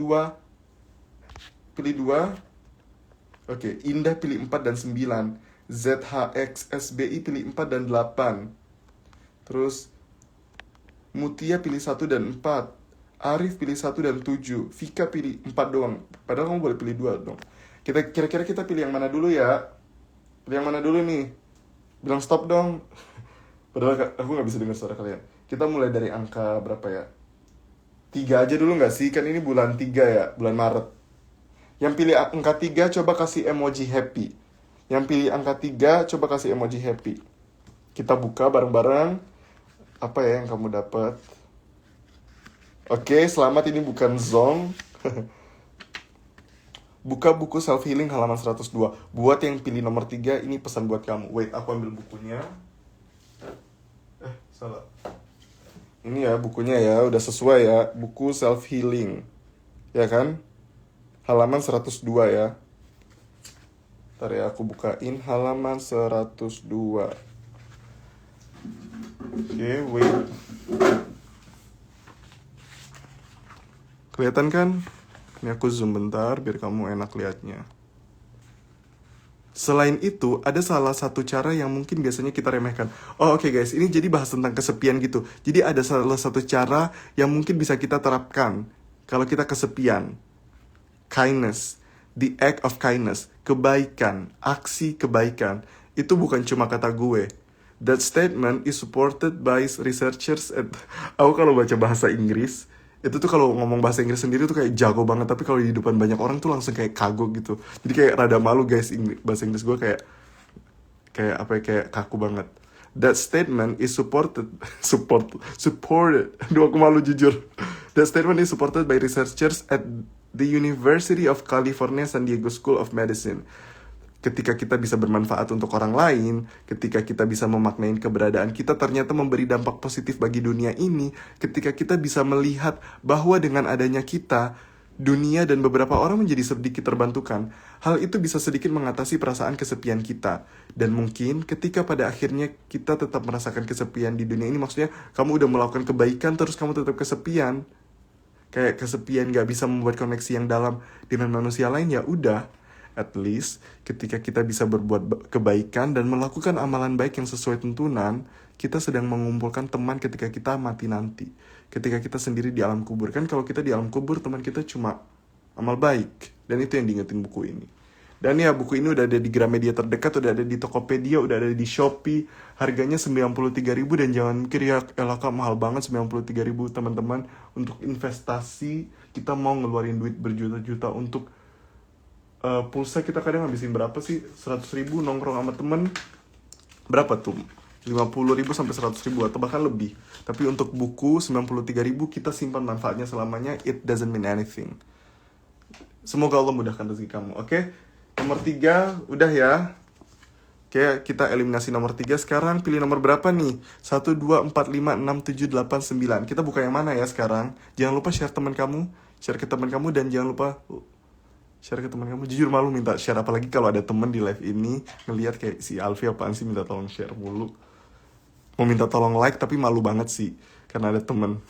2. Oke, Indah pilih 4 dan 9. ZHXSBI pilih 4 dan 8. Terus Mutia pilih 1 dan 4. Arif pilih 1 dan 7. Vika pilih 4 doang. Padahal kamu boleh pilih 2 dong. Kira-kira kita pilih yang mana dulu ya? Pilih yang mana dulu nih? Bilang stop dong. Padahal aku gak bisa dengar suara kalian. Kita mulai dari angka berapa ya? 3 aja dulu gak sih? Kan ini bulan 3 ya, bulan Maret. Yang pilih angka 3 coba kasih emoji happy. Yang pilih angka 3 coba kasih emoji happy. Kita buka bareng-bareng. Apa ya yang kamu dapat? Oke, selamat, ini bukan zong. Buka buku self healing halaman 102. Buat yang pilih nomor 3, ini pesan buat kamu. Wait, aku ambil bukunya. Salah. Ini ya bukunya ya, udah sesuai ya. Buku self healing. Ya kan? Halaman 102 ya. Ntar ya, aku bukain halaman 102. Oke, wait. Kelihatan kan? Ini aku zoom bentar biar kamu enak liatnya. Selain itu, ada salah satu cara yang mungkin biasanya kita remehkan. Oke guys, ini jadi bahas tentang kesepian gitu. Jadi ada salah satu cara yang mungkin bisa kita terapkan kalau kita kesepian. Kindness, the act of kindness, kebaikan, aksi kebaikan. Itu bukan cuma kata gue. That statement is supported by researchers at... Aku kalau baca bahasa Inggris, itu tuh kalau ngomong bahasa Inggris sendiri tuh kayak jago banget, tapi kalau di depan banyak orang tuh langsung kayak kagok gitu. Jadi kayak rada malu guys, bahasa Inggris gue kayak apa ya, kayak kaku banget. That statement is supported. Aduh aku malu jujur. That statement is supported by researchers at the University of California San Diego School of Medicine. Ketika kita bisa bermanfaat untuk orang lain, ketika kita bisa memaknai keberadaan kita ternyata memberi dampak positif bagi dunia ini, ketika kita bisa melihat bahwa dengan adanya kita, dunia dan beberapa orang menjadi sedikit terbantukan, hal itu bisa sedikit mengatasi perasaan kesepian kita. Dan mungkin ketika pada akhirnya kita tetap merasakan kesepian di dunia ini, maksudnya kamu udah melakukan kebaikan terus kamu tetap kesepian, kayak kesepian gak bisa membuat koneksi yang dalam dengan manusia lain, ya udah. At least ketika kita bisa berbuat kebaikan dan melakukan amalan baik yang sesuai tuntunan, kita sedang mengumpulkan teman ketika kita mati nanti. Ketika kita sendiri di alam kubur. Kan kalau kita di alam kubur, teman kita cuma amal baik. Dan itu yang diingetin buku ini. Dan ya, buku ini udah ada di Gramedia terdekat, udah ada di Tokopedia, udah ada di Shopee. Harganya 93.000 dan jangan mikir ya, elah Kak, mahal banget 93.000 teman-teman. Untuk investasi, kita mau ngeluarin duit berjuta-juta untuk pulsa. Kita kadang habisin berapa sih? 100.000 nongkrong sama temen. Berapa tuh? 50.000 sampai 100.000 atau bahkan lebih. Tapi untuk buku 93.000 kita simpan manfaatnya selamanya. It doesn't mean anything. Semoga Allah mudahkan rezeki kamu. Oke? Nomor 3 udah ya. Oke, kita eliminasi nomor 3. Sekarang pilih nomor berapa nih? 1, 2, 4, 5, 6, 7, 8, 9. Kita buka yang mana ya sekarang? Jangan lupa share teman kamu. Share ke teman kamu dan jangan lupa share ke teman kamu. Jujur malu minta share, apalagi kalau ada teman di live ini ngelihat kayak si Alfi apaan sih minta tolong share mulu. Mau minta tolong like tapi malu banget sih karena ada teman.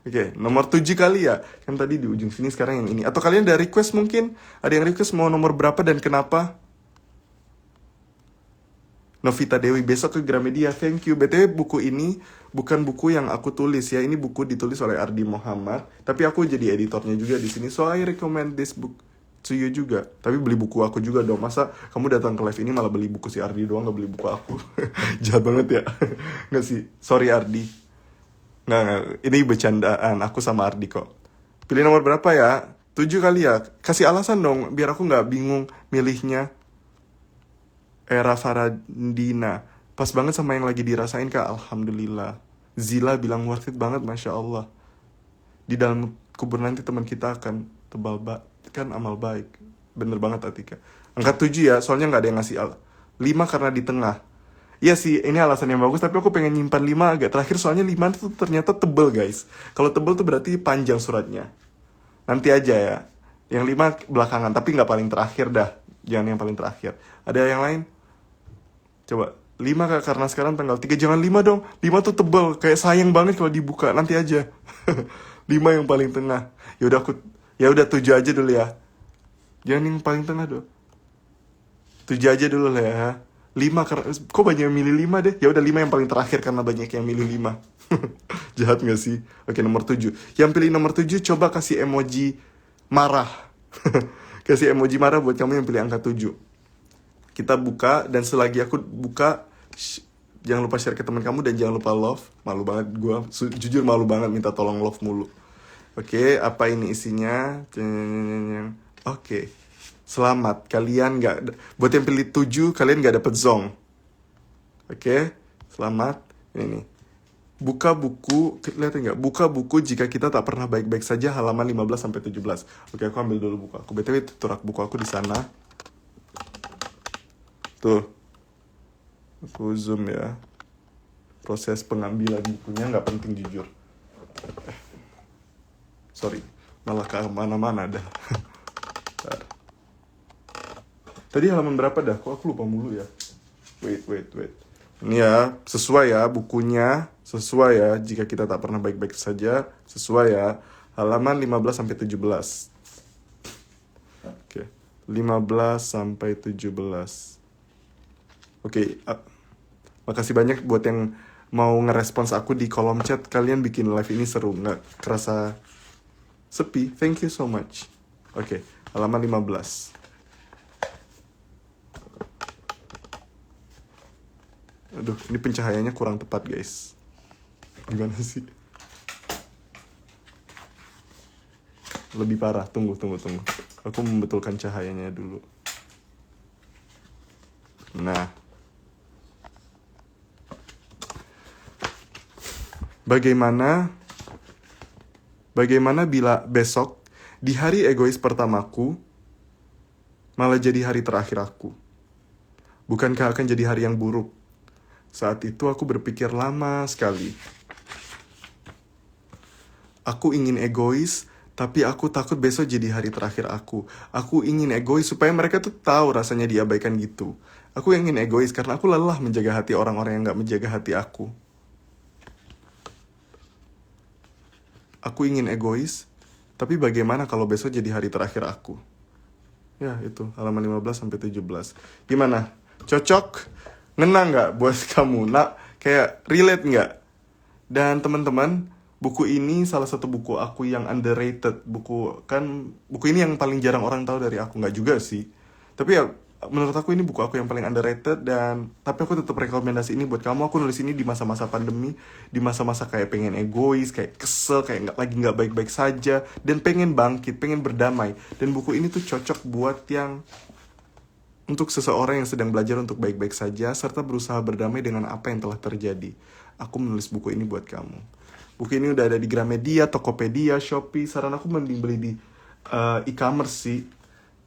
Oke, nomor 7 kali ya. Kan tadi di ujung sini, sekarang yang ini. Atau kalian ada request mungkin? Ada yang request mau nomor berapa dan kenapa? Novita Dewi, besok ke Gramedia. Thank you. BTW buku ini bukan buku yang aku tulis ya. Ini buku ditulis oleh Ardi Muhammad. Tapi aku jadi editornya juga di sini. So I recommend this book to you juga. Tapi beli buku aku juga dong. Masa kamu datang ke live ini malah beli buku si Ardi doang, gak beli buku aku? Jahat banget ya. Nggak sih. Sorry Ardi. Nggak. Ini bercandaan. Aku sama Ardi kok. Pilih nomor berapa ya? 7 kali ya. Kasih alasan dong biar aku nggak bingung milihnya. Era Faradina, pas banget sama yang lagi dirasain Kak. Alhamdulillah. Zila bilang worth it banget, Masya Allah. Di dalam kubur nanti teman kita akan tebal kan amal baik. Bener banget Atika. Angka 7 ya, soalnya gak ada yang ngasih 5 karena di tengah. Iya sih, ini alasan yang bagus, tapi aku pengen nyimpan 5 agak terakhir, soalnya 5 itu ternyata tebel guys. Kalau tebel tuh berarti panjang suratnya. Nanti aja ya. Yang 5 belakangan, tapi gak paling terakhir dah. Jangan yang paling terakhir. Ada yang lain? Coba 5 Kak, karena sekarang tanggal 3. Jangan 5 dong, 5 tuh tebel. Kayak sayang banget kalau dibuka, nanti aja. 5 yang paling tengah. Ya udah 7 aja dulu ya. Jangan yang paling tengah dong. 7 aja dulu lah ya. 5 karena kok banyak yang milih 5 deh. Ya udah 5 yang paling terakhir karena banyak yang milih 5. Jahat gak sih? Oke, nomor 7. Yang pilih nomor 7 coba kasih emoji marah. Kasih emoji marah buat kamu yang pilih angka 7. Kita buka, dan selagi aku buka, jangan lupa share ke teman kamu dan jangan lupa love. Malu banget gue, jujur malu banget minta tolong love mulu. Oke, apa ini isinya? Oke, selamat, kalian gak, buat yang pilih 7, kalian gak dapet zong. Oke, selamat. Ini buka buku, lihat nggak? Buka buku jika kita tak pernah baik-baik saja, halaman 15-17. Oke, aku ambil dulu buku aku. BTW itu rak buku aku di sana. Tuh, aku zoom ya. Proses pengambilan bukunya nggak penting jujur. Sorry, malah ke mana-mana dah. Tadi halaman berapa dah? Kok aku lupa mulu ya? Wait. Ini ya, sesuai ya bukunya. Sesuai ya, jika kita tak pernah baik-baik saja. Sesuai ya, halaman 15-17. Oke, 15-17. Oke, makasih banyak buat yang mau ngerespons aku di kolom chat. Kalian bikin live ini seru, nggak kerasa sepi. Thank you so much. Oke, halaman 15. Aduh, ini pencahayaannya kurang tepat guys. Gimana sih? Lebih parah, tunggu. Aku membetulkan cahayanya dulu. Nah, bagaimana bila besok di hari egois pertamaku malah jadi hari terakhir aku? Bukankah akan jadi hari yang buruk? Saat itu aku berpikir lama sekali. Aku ingin egois, tapi aku takut besok jadi hari terakhir aku. Aku ingin egois supaya mereka tuh tahu rasanya diabaikan gitu. Aku ingin egois karena aku lelah menjaga hati orang-orang yang gak menjaga hati aku. Aku ingin egois, tapi bagaimana kalau besok jadi hari terakhir aku? Ya itu, halaman 15-17. Gimana? Cocok? Ngena gak buat kamu? Nah, kayak relate gak? Dan teman-teman, buku ini salah satu buku aku yang underrated. Buku ini yang paling jarang orang tahu dari aku. Nggak juga sih. Tapi ya menurut aku ini buku aku yang paling underrated. Tapi aku tetap rekomendasi ini buat kamu. Aku nulis ini di masa-masa pandemi. Di masa-masa kayak pengen egois, kayak kesel, kayak nggak baik-baik saja. Dan pengen bangkit, pengen berdamai. Dan buku ini tuh cocok buat untuk seseorang yang sedang belajar untuk baik-baik saja, serta berusaha berdamai dengan apa yang telah terjadi. Aku menulis buku ini buat kamu. Buku ini udah ada di Gramedia, Tokopedia, Shopee. Saran aku mending beli di e-commerce sih.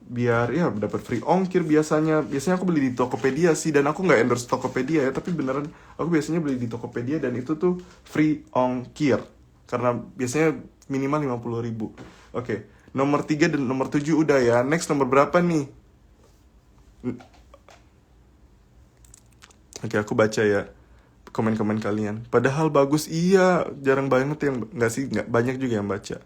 Biar ya dapat free ongkir biasanya. Biasanya aku beli di Tokopedia sih. Dan aku gak endorse Tokopedia ya. Tapi beneran aku biasanya beli di Tokopedia. Dan itu tuh free ongkir. Karena biasanya minimal 50.000. Oke, nomor 3 dan nomor 7 udah ya. Next nomor berapa nih? Oke, aku baca ya komen-komen kalian. Padahal bagus, iya, jarang banget yang nggak banyak juga yang baca.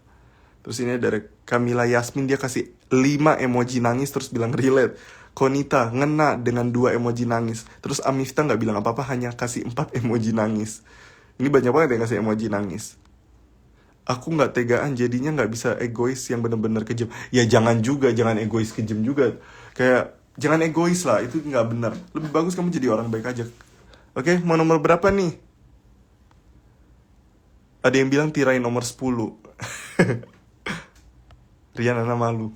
Terus ini dari Camila Yasmin, dia kasih 5 emoji nangis terus bilang relate. Konita ngena dengan 2 emoji nangis. Terus Amifta nggak bilang apa-apa, hanya kasih 4 emoji nangis. Ini banyak banget yang kasih emoji nangis. Aku nggak tegaan, jadinya nggak bisa egois yang bener-bener kejam. Ya jangan egois kejam juga. Kayak jangan egois lah, itu nggak benar. Lebih bagus kamu jadi orang baik aja. Oke, mau nomor berapa nih? Ada yang bilang tirai nomor 10. Riana malu.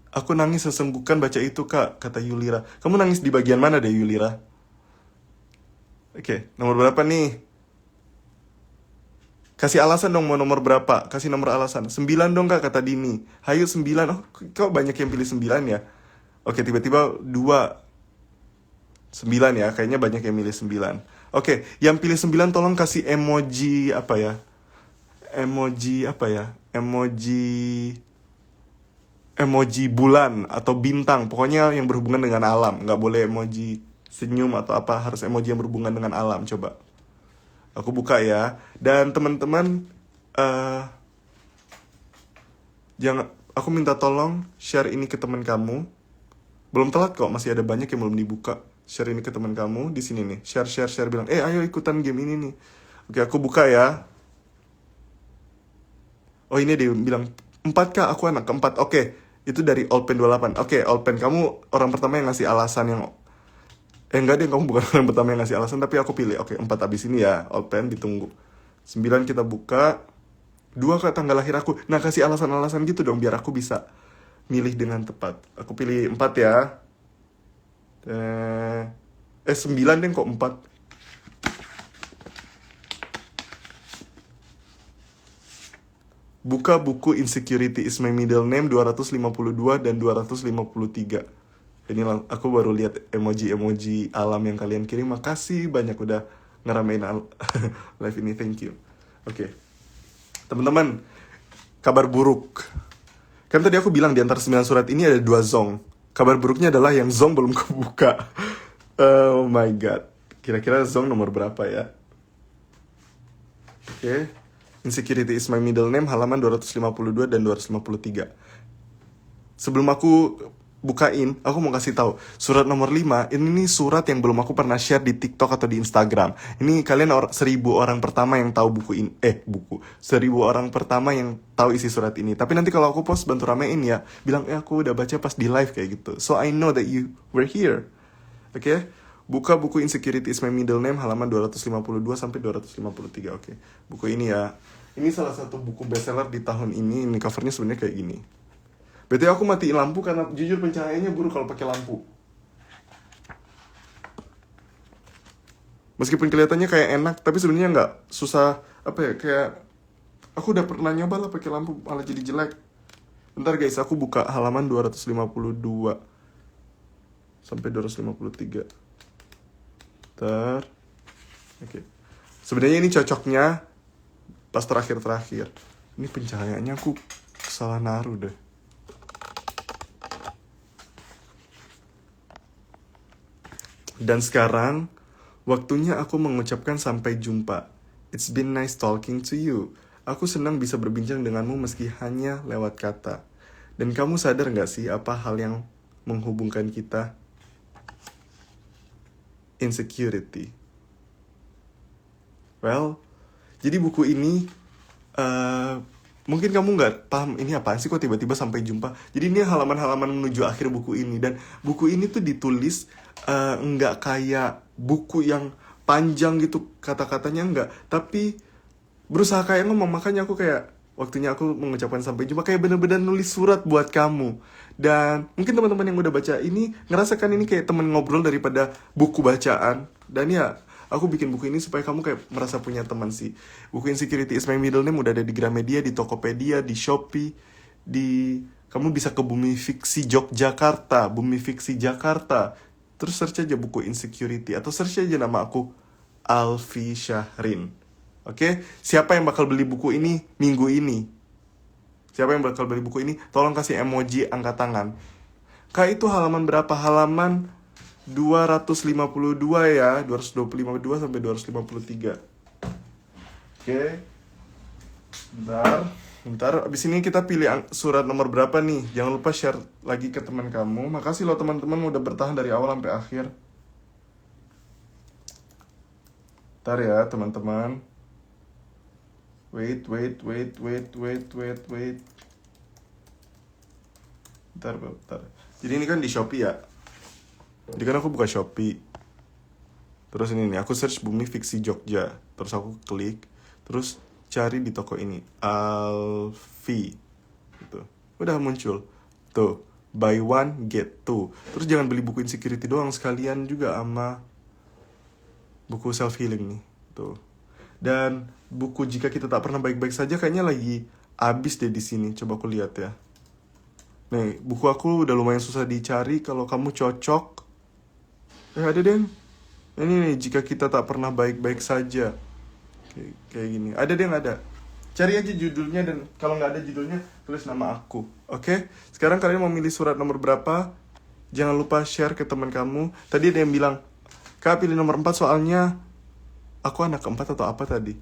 Aku nangis sesenggukan baca itu kak, kata Yulira. Kamu nangis di bagian mana deh Yulira? Oke, nomor berapa nih? Kasih alasan dong mau nomor berapa? Kasih nomor alasan. 9 dong kak, kata Dini. Hayu 9. Oh, kok banyak yang pilih 9 ya? Oke, tiba-tiba 2. 9 ya, kayaknya banyak yang milih 9. Oke, yang pilih 9 tolong kasih emoji apa ya? Emoji bulan atau bintang. Pokoknya yang berhubungan dengan alam. Nggak boleh emoji senyum atau apa, harus emoji yang berhubungan dengan alam. Coba aku buka ya. Dan teman-teman, aku minta tolong share ini ke teman kamu. Belum telat kok, masih ada banyak yang belum dibuka. Share ini ke teman kamu di sini nih. Share bilang, ayo ikutan game ini nih. Oke, aku buka ya. Oh, ini dia bilang 4 kak, aku anak keempat. Oke, itu dari Allpen 28. Oke, Allpen, kamu orang pertama yang ngasih alasan yang enggak deh, kamu bukan orang pertama yang ngasih alasan, tapi aku pilih. Oke, 4 abis ini ya, Allpen ditunggu. 9 kita buka. 2 kak tanggal lahir aku. Nah, kasih alasan-alasan gitu dong biar aku bisa milih dengan tepat. Aku pilih 4 ya. 9 deh kok 4. Buka buku Insecurity is My Middle Name 252 dan 253. Ini aku baru lihat emoji-emoji alam yang kalian kirim. Makasih banyak udah ngeramein live ini, thank you. Oke. Teman-teman, kabar buruk. Kan tadi aku bilang di antara 9 surat ini ada 2 zong. Kabar buruknya adalah yang zong belum kebuka. Oh my god. Kira-kira zong nomor berapa ya? Oke. Insecurity is My Middle Name halaman 252 dan 253. Sebelum aku bukain, aku mau kasih tahu surat nomor 5 ini nih surat yang belum aku pernah share di TikTok atau di Instagram. Ini kalian 1.000 orang pertama yang tahu buku ini. 1.000 orang pertama yang tahu isi surat ini. Tapi nanti kalau aku post bantu ramein ya, bilang aku udah baca pas di live kayak gitu. So I know that you were here. Oke? Buka buku Insecurity is My Middle Name halaman 252 sampai 253. Oke. Buku ini ya. Ini salah satu buku bestseller di tahun ini. Ini covernya sebenarnya kayak gini. BTW aku matiin lampu karena jujur pencahayaannya buruk kalau pakai lampu. Meskipun kelihatannya kayak enak, tapi sebenarnya nggak susah. Apa ya, kayak aku udah pernah nyoba lah pakai lampu malah jadi jelek. Bentar guys, aku buka halaman 252 sampai 253. Bentar. Oke. Sebenarnya ini cocoknya pas terakhir-terakhir. Ini pencahayaannya aku salah naruh deh. Dan sekarang waktunya aku mengucapkan sampai jumpa. It's been nice talking to you. Aku senang bisa berbincang denganmu meski hanya lewat kata. Dan kamu sadar gak sih apa hal yang menghubungkan kita? Insecurity. Well, jadi buku ini mungkin kamu nggak paham ini apaan sih kok tiba-tiba sampai jumpa. Jadi ini halaman-halaman menuju akhir buku ini. Dan buku ini tuh ditulis nggak kayak buku yang panjang gitu kata-katanya, nggak. Tapi berusaha kayak ngomong, makanya aku kayak waktunya aku mengucapkan sampai jumpa kayak bener-bener nulis surat buat kamu. Dan mungkin teman-teman yang udah baca ini ngerasakan ini kayak temen ngobrol daripada buku bacaan. Dan ya aku bikin buku ini supaya kamu kayak merasa punya teman sih. Buku Insecurity is My Middle Name udah ada di Gramedia, di Tokopedia, di Shopee, kamu bisa ke Bumi Fiksi Yogyakarta, Bumi Fiksi Jakarta. Terus search aja buku Insecurity atau search aja nama aku, Alfi Syahrin. Oke, siapa yang bakal beli buku ini minggu ini? Siapa yang bakal beli buku ini? Tolong kasih emoji angkat tangan. Kak, itu halaman berapa? Halaman 252 ya, 252 sampai 253. Oke. Bentar, abis ini kita pilih surat nomor berapa nih. Jangan lupa share lagi ke teman kamu. Makasih loh teman-teman udah bertahan dari awal sampai akhir. Bentar ya teman-teman. Wait. Bentar. Jadi ini kan di Shopee ya. Jadi kan aku buka Shopee. Terus ini nih, aku search Bumi Fiksi Jogja. Terus aku klik. Terus cari di toko ini, Alfi. Gitu. Udah muncul. Tuh, buy one, get two. Terus jangan beli buku Insecurity doang, sekalian juga sama buku self healing nih. Tuh. Dan buku Jika Kita Tak Pernah Baik-Baik Saja kayaknya lagi habis deh di sini. Coba aku lihat ya. Nih, buku aku udah lumayan susah dicari. Kalau kamu cocok, ada deh. Ini nih, Jika Kita Tak Pernah Baik-Baik Saja. Kayak gini. Ada deh, ada. Cari aja judulnya, dan kalau nggak ada judulnya, tulis nama aku. Oke? Sekarang kalian mau milih surat nomor berapa? Jangan lupa share ke teman kamu. Tadi ada yang bilang, Kak, pilih nomor 4 soalnya aku anak keempat atau apa tadi?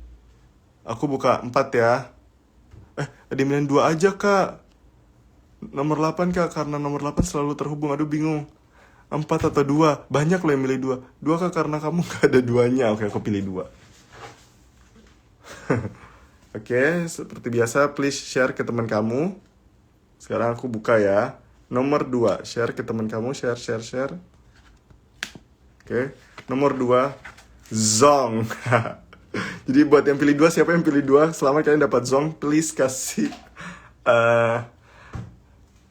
Aku buka 4 ya. Ada yang bilang 2 aja, Kak. Nomor 8, Kak, karena nomor 8 selalu terhubung. Aduh, bingung. 4 atau 2? Banyak loh yang milih 2. 2, Kak, karena kamu gak ada 2-nya. Oke, aku pilih 2. Oke, seperti biasa, please share ke teman kamu. Sekarang aku buka ya. Nomor 2, share ke teman kamu. Share. Oke, nomor 2, Zong. Jadi buat yang pilih 2, siapa yang pilih 2? Selamat kalian dapat Zong. Please kasih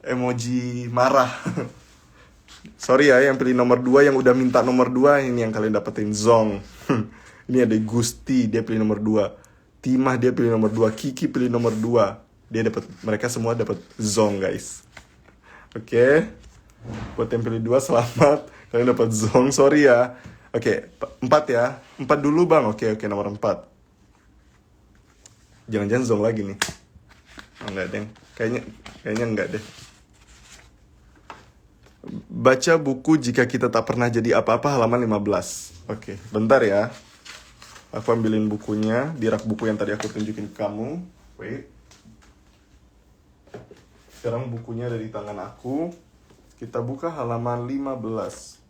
emoji marah. Sorry ya yang pilih nomor 2, yang udah minta nomor 2, ini yang kalian dapetin Zong. Ini ada Gusti, dia pilih nomor 2. Timah, dia pilih nomor 2. Kiki pilih nomor 2. Mereka semua dapat Zong, guys. Oke. Buat yang pilih 2, selamat. Kalian dapat Zong, sorry ya. Oke, 4 ya. 4 dulu, Bang. Oke, nomor 4. Jangan-jangan Zong lagi nih. Oh, enggak deh. Kayaknya enggak deh. Baca buku Jika Kita Tak Pernah Jadi Apa-Apa halaman 15. Oke, bentar ya. Aku ambilin bukunya di rak buku yang tadi aku tunjukin ke kamu. Wait. Sekarang bukunya ada di tangan aku. Kita buka halaman 15.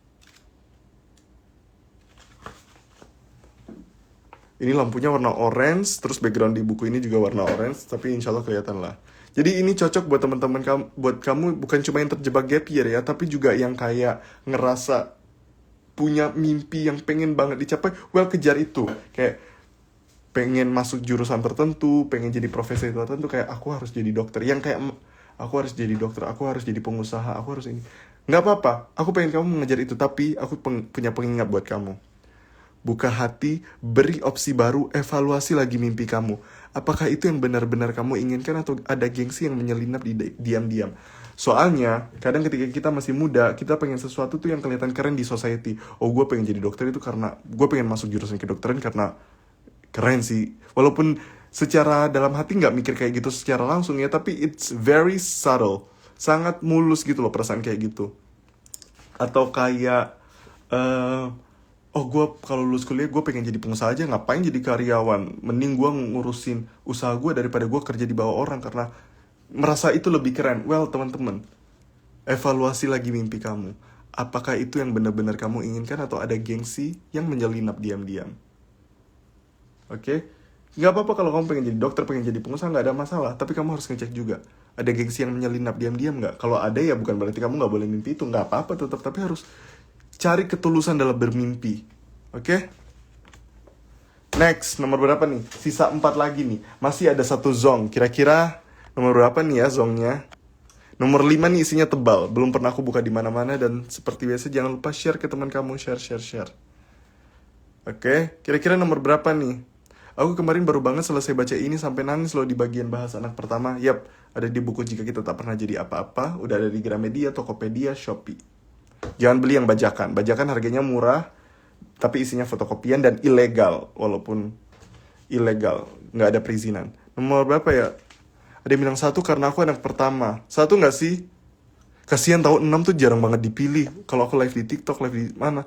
Ini lampunya warna orange, terus background di buku ini juga warna orange, tapi insya Allah kelihatan lah. Jadi ini cocok buat teman-teman kamu, buat kamu bukan cuma yang terjebak gap year ya, tapi juga yang kayak ngerasa punya mimpi yang pengen banget dicapai, well kejar itu. Kayak pengen masuk jurusan tertentu, pengen jadi profesi tertentu, kayak aku harus jadi dokter. Yang kayak aku harus jadi dokter, aku harus jadi pengusaha, aku harus ini. Nggak apa-apa, aku pengen kamu mengejar itu, tapi aku punya pengingat buat kamu. Buka hati, beri opsi baru, evaluasi lagi mimpi kamu. Apakah itu yang benar-benar kamu inginkan atau ada gengsi yang menyelinap di diam-diam? Soalnya, kadang ketika kita masih muda, kita pengen sesuatu tuh yang kelihatan keren di society. Oh, gue pengen jadi dokter itu karena gue pengen masuk jurusan kedokteran karena keren sih. Walaupun secara dalam hati nggak mikir kayak gitu secara langsung ya, tapi it's very subtle. Sangat mulus gitu loh perasaan kayak gitu. Atau kayak oh gue kalau lulus kuliah gue pengen jadi pengusaha aja, ngapain jadi karyawan, mending gue ngurusin usaha gue daripada gue kerja di bawah orang karena merasa itu lebih keren. Well teman-teman, evaluasi lagi mimpi kamu. Apakah itu yang benar-benar kamu inginkan atau ada gengsi yang menyelinap diam-diam? Oke? Nggak apa-apa kalau kamu pengen jadi dokter, pengen jadi pengusaha, nggak ada masalah. Tapi kamu harus ngecek juga, ada gengsi yang menyelinap diam-diam nggak? Kalau ada ya bukan berarti kamu nggak boleh mimpi itu, nggak apa-apa tetap. Tapi harus cari ketulusan dalam bermimpi. Oke? Next, nomor berapa nih? Sisa 4 lagi nih. Masih ada 1 zong. Kira-kira nomor berapa nih ya zongnya? Nomor 5 nih isinya tebal. Belum pernah aku buka di mana-mana dan seperti biasa jangan lupa share ke teman kamu, share. Oke, kira-kira nomor berapa nih? Aku kemarin baru banget selesai baca ini sampai nangis loh di bagian bahas anak pertama. Yap, ada di buku Jika Kita Tak Pernah Jadi Apa-Apa. Udah ada di Gramedia, Tokopedia, Shopee. Jangan beli yang bajakan. Bajakan harganya murah, tapi isinya fotokopian dan ilegal. Walaupun ilegal, nggak ada perizinan. Nomor berapa ya? Ada yang bilang 1 karena aku anak pertama. 1 nggak sih? Kasian tahu 6 tuh jarang banget dipilih. Kalau aku live di TikTok, live di mana?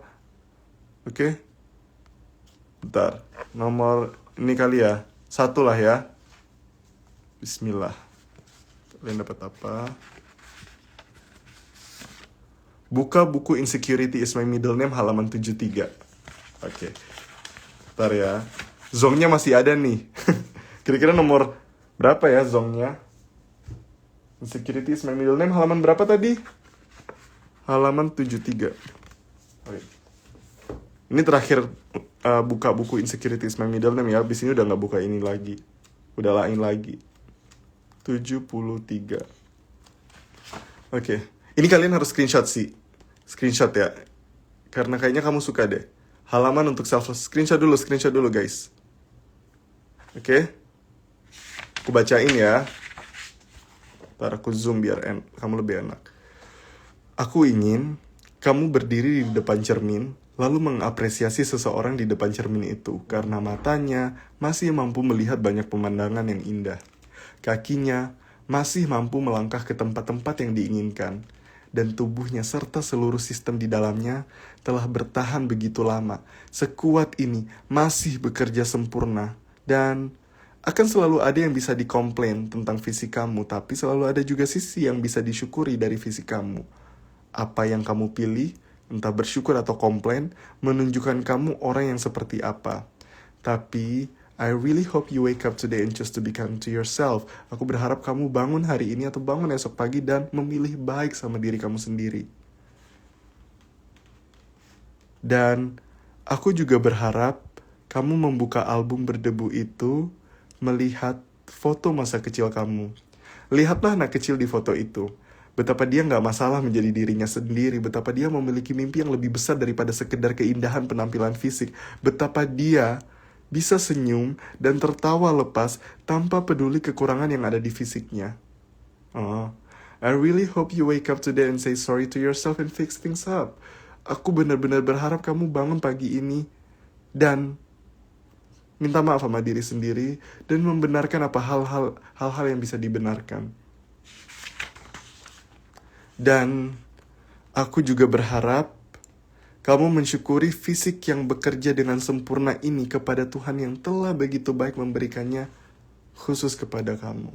Oke. Bentar. Nomor ini kali ya. 1 lah ya. Bismillah. Kalian dapat apa? Buka buku Insecurity is My Middle Name halaman 73. Oke. Bentar ya. Zongnya masih ada nih. Kira-kira nomor berapa ya zongnya? Insecurity is My Middle Name halaman berapa tadi? Halaman 73. Oke. Ini terakhir buka buku Insecurity is My Middle Name ya. Abis ini udah gak buka ini lagi. Udah lain lagi. 73. Oke. Ini kalian harus screenshot sih. Screenshot ya. Karena kayaknya kamu suka deh. Halaman untuk self screenshot dulu guys. Oke. Aku bacain ya. Ntar aku zoom biar kamu lebih enak. Aku ingin kamu berdiri di depan cermin, lalu mengapresiasi seseorang di depan cermin itu, karena matanya masih mampu melihat banyak pemandangan yang indah. Kakinya masih mampu melangkah ke tempat-tempat yang diinginkan, dan tubuhnya serta seluruh sistem di dalamnya telah bertahan begitu lama, sekuat ini masih bekerja sempurna, dan akan selalu ada yang bisa dikomplain tentang fisik kamu, tapi selalu ada juga sisi yang bisa disyukuri dari fisik kamu. Apa yang kamu pilih, entah bersyukur atau komplain, menunjukkan kamu orang yang seperti apa. Tapi I really hope you wake up today and choose to be kind to yourself. Aku berharap kamu bangun hari ini atau bangun esok pagi dan memilih baik sama diri kamu sendiri. Dan aku juga berharap kamu membuka album berdebu itu, melihat foto masa kecil kamu. Lihatlah anak kecil di foto itu. Betapa dia gak masalah menjadi dirinya sendiri. Betapa dia memiliki mimpi yang lebih besar daripada sekedar keindahan penampilan fisik. Betapa dia bisa senyum dan tertawa lepas tanpa peduli kekurangan yang ada di fisiknya. I really hope you wake up today and say sorry to yourself and fix things up. Aku benar-benar berharap kamu bangun pagi ini dan minta maaf sama diri sendiri dan membenarkan apa hal-hal yang bisa dibenarkan. Dan aku juga berharap kamu mensyukuri fisik yang bekerja dengan sempurna ini kepada Tuhan yang telah begitu baik memberikannya khusus kepada kamu.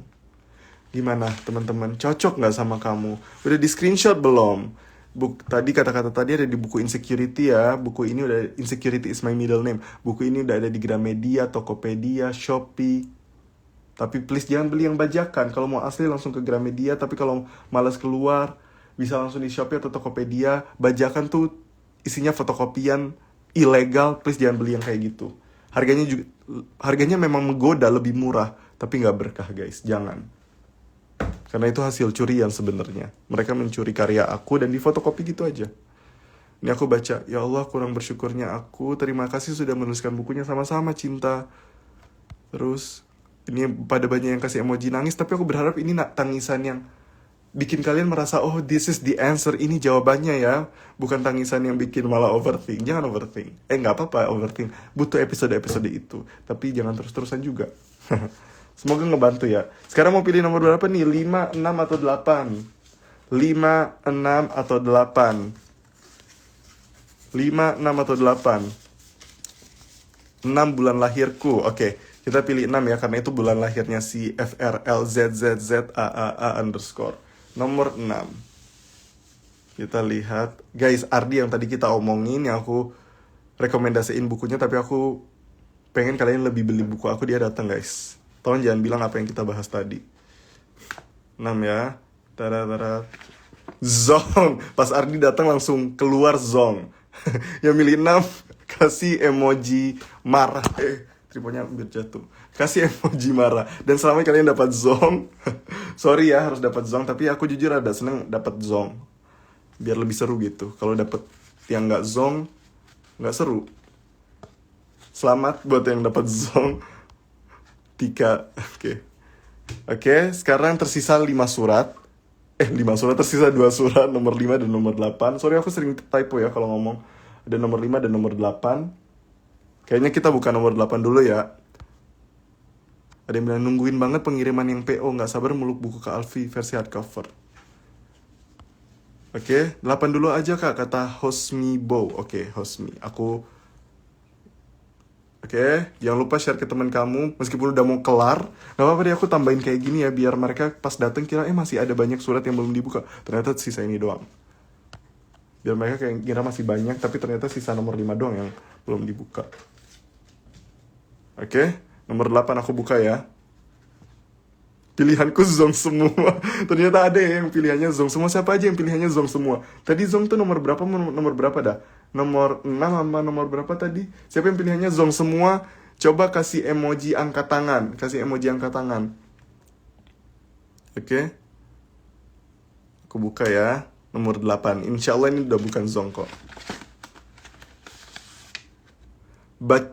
Gimana teman-teman? Cocok gak sama kamu? Udah di screenshot belum? Tadi kata-kata tadi ada di buku Insecurity ya. Buku ini udah Insecurity is My Middle Name. Buku ini udah ada di Gramedia, Tokopedia, Shopee. Tapi please jangan beli yang bajakan. Kalau mau asli langsung ke Gramedia. Tapi kalau malas keluar, bisa langsung di Shopee atau Tokopedia. Bajakan tuh isinya fotokopian ilegal, please jangan beli yang kayak gitu. Harganya memang menggoda, lebih murah, tapi nggak berkah guys, jangan. Karena itu hasil curian sebenarnya. Mereka mencuri karya aku dan difotokopi gitu aja. Ini aku baca, ya Allah kurang bersyukurnya aku, terima kasih sudah menuliskan bukunya, sama-sama cinta. Terus ini pada banyak yang kasih emoji nangis, tapi aku berharap ini tangisan yang bikin kalian merasa, oh this is the answer, ini jawabannya ya. Bukan tangisan yang bikin malah overthink. Jangan overthink. Gak apa-apa overthink, butuh episode-episode itu. Tapi jangan terus-terusan juga. Semoga ngebantu ya. Sekarang mau pilih nomor berapa nih? 5, 6, atau 8? 5, 6, atau 8? 5, 6, atau 8? 6 bulan lahirku. Oke, kita pilih 6 ya, karena itu bulan lahirnya si FRLZZZAAA underscore. Nomor 6. Kita lihat. Guys, Ardi yang tadi kita omongin, yang aku rekomendasiin bukunya, tapi aku pengen kalian lebih beli buku aku, dia datang guys. Tolong jangan bilang apa yang kita bahas tadi. 6 ya. Tara. Zong. Pas Ardi datang langsung keluar Zong. Yang milih 6 kasih emoji marah. Triponya hampir jatuh. Kasih emoji marah. Dan selama kalian dapat Zong. Sorry ya harus dapat Zong, tapi aku jujur ada seneng dapat Zong. Biar lebih seru gitu. Kalau dapat yang nggak Zong, nggak seru. Selamat buat yang dapat Zong. Tika. Oke, sekarang tersisa 5 surat. 5 surat, tersisa 2 surat, nomor 5 dan nomor 8. Sorry aku sering typo ya kalau ngomong. Ada nomor 5 dan nomor 8. Kayaknya kita buka nomor 8 dulu ya. Ada yang bilang nungguin banget pengiriman yang PO, gak sabar muluk buku Kak Alfi versi hardcover. Oke, 8 dulu aja Kak, kata Hosmi Bow. Oke, Hosmi, Oke, jangan lupa share ke teman kamu. Meskipun udah mau kelar, gak apa-apa deh aku tambahin kayak gini ya, biar mereka pas dateng kira masih ada banyak surat yang belum dibuka. Ternyata sisa ini doang. Biar mereka kayak kira masih banyak, tapi ternyata sisa nomor 5 doang yang belum dibuka. Oke, nomor 8 aku buka ya. Pilihanku Zong semua. Ternyata ada ya yang pilihannya Zong semua. Siapa aja yang pilihannya Zong semua? Tadi Zong tuh nomor berapa dah? Nomor 6 sama nomor berapa tadi? Siapa yang pilihannya Zong semua? Coba kasih emoji angkat tangan. Oke. Aku buka ya. Nomor 8. Insya Allah ini udah bukan Zong kok.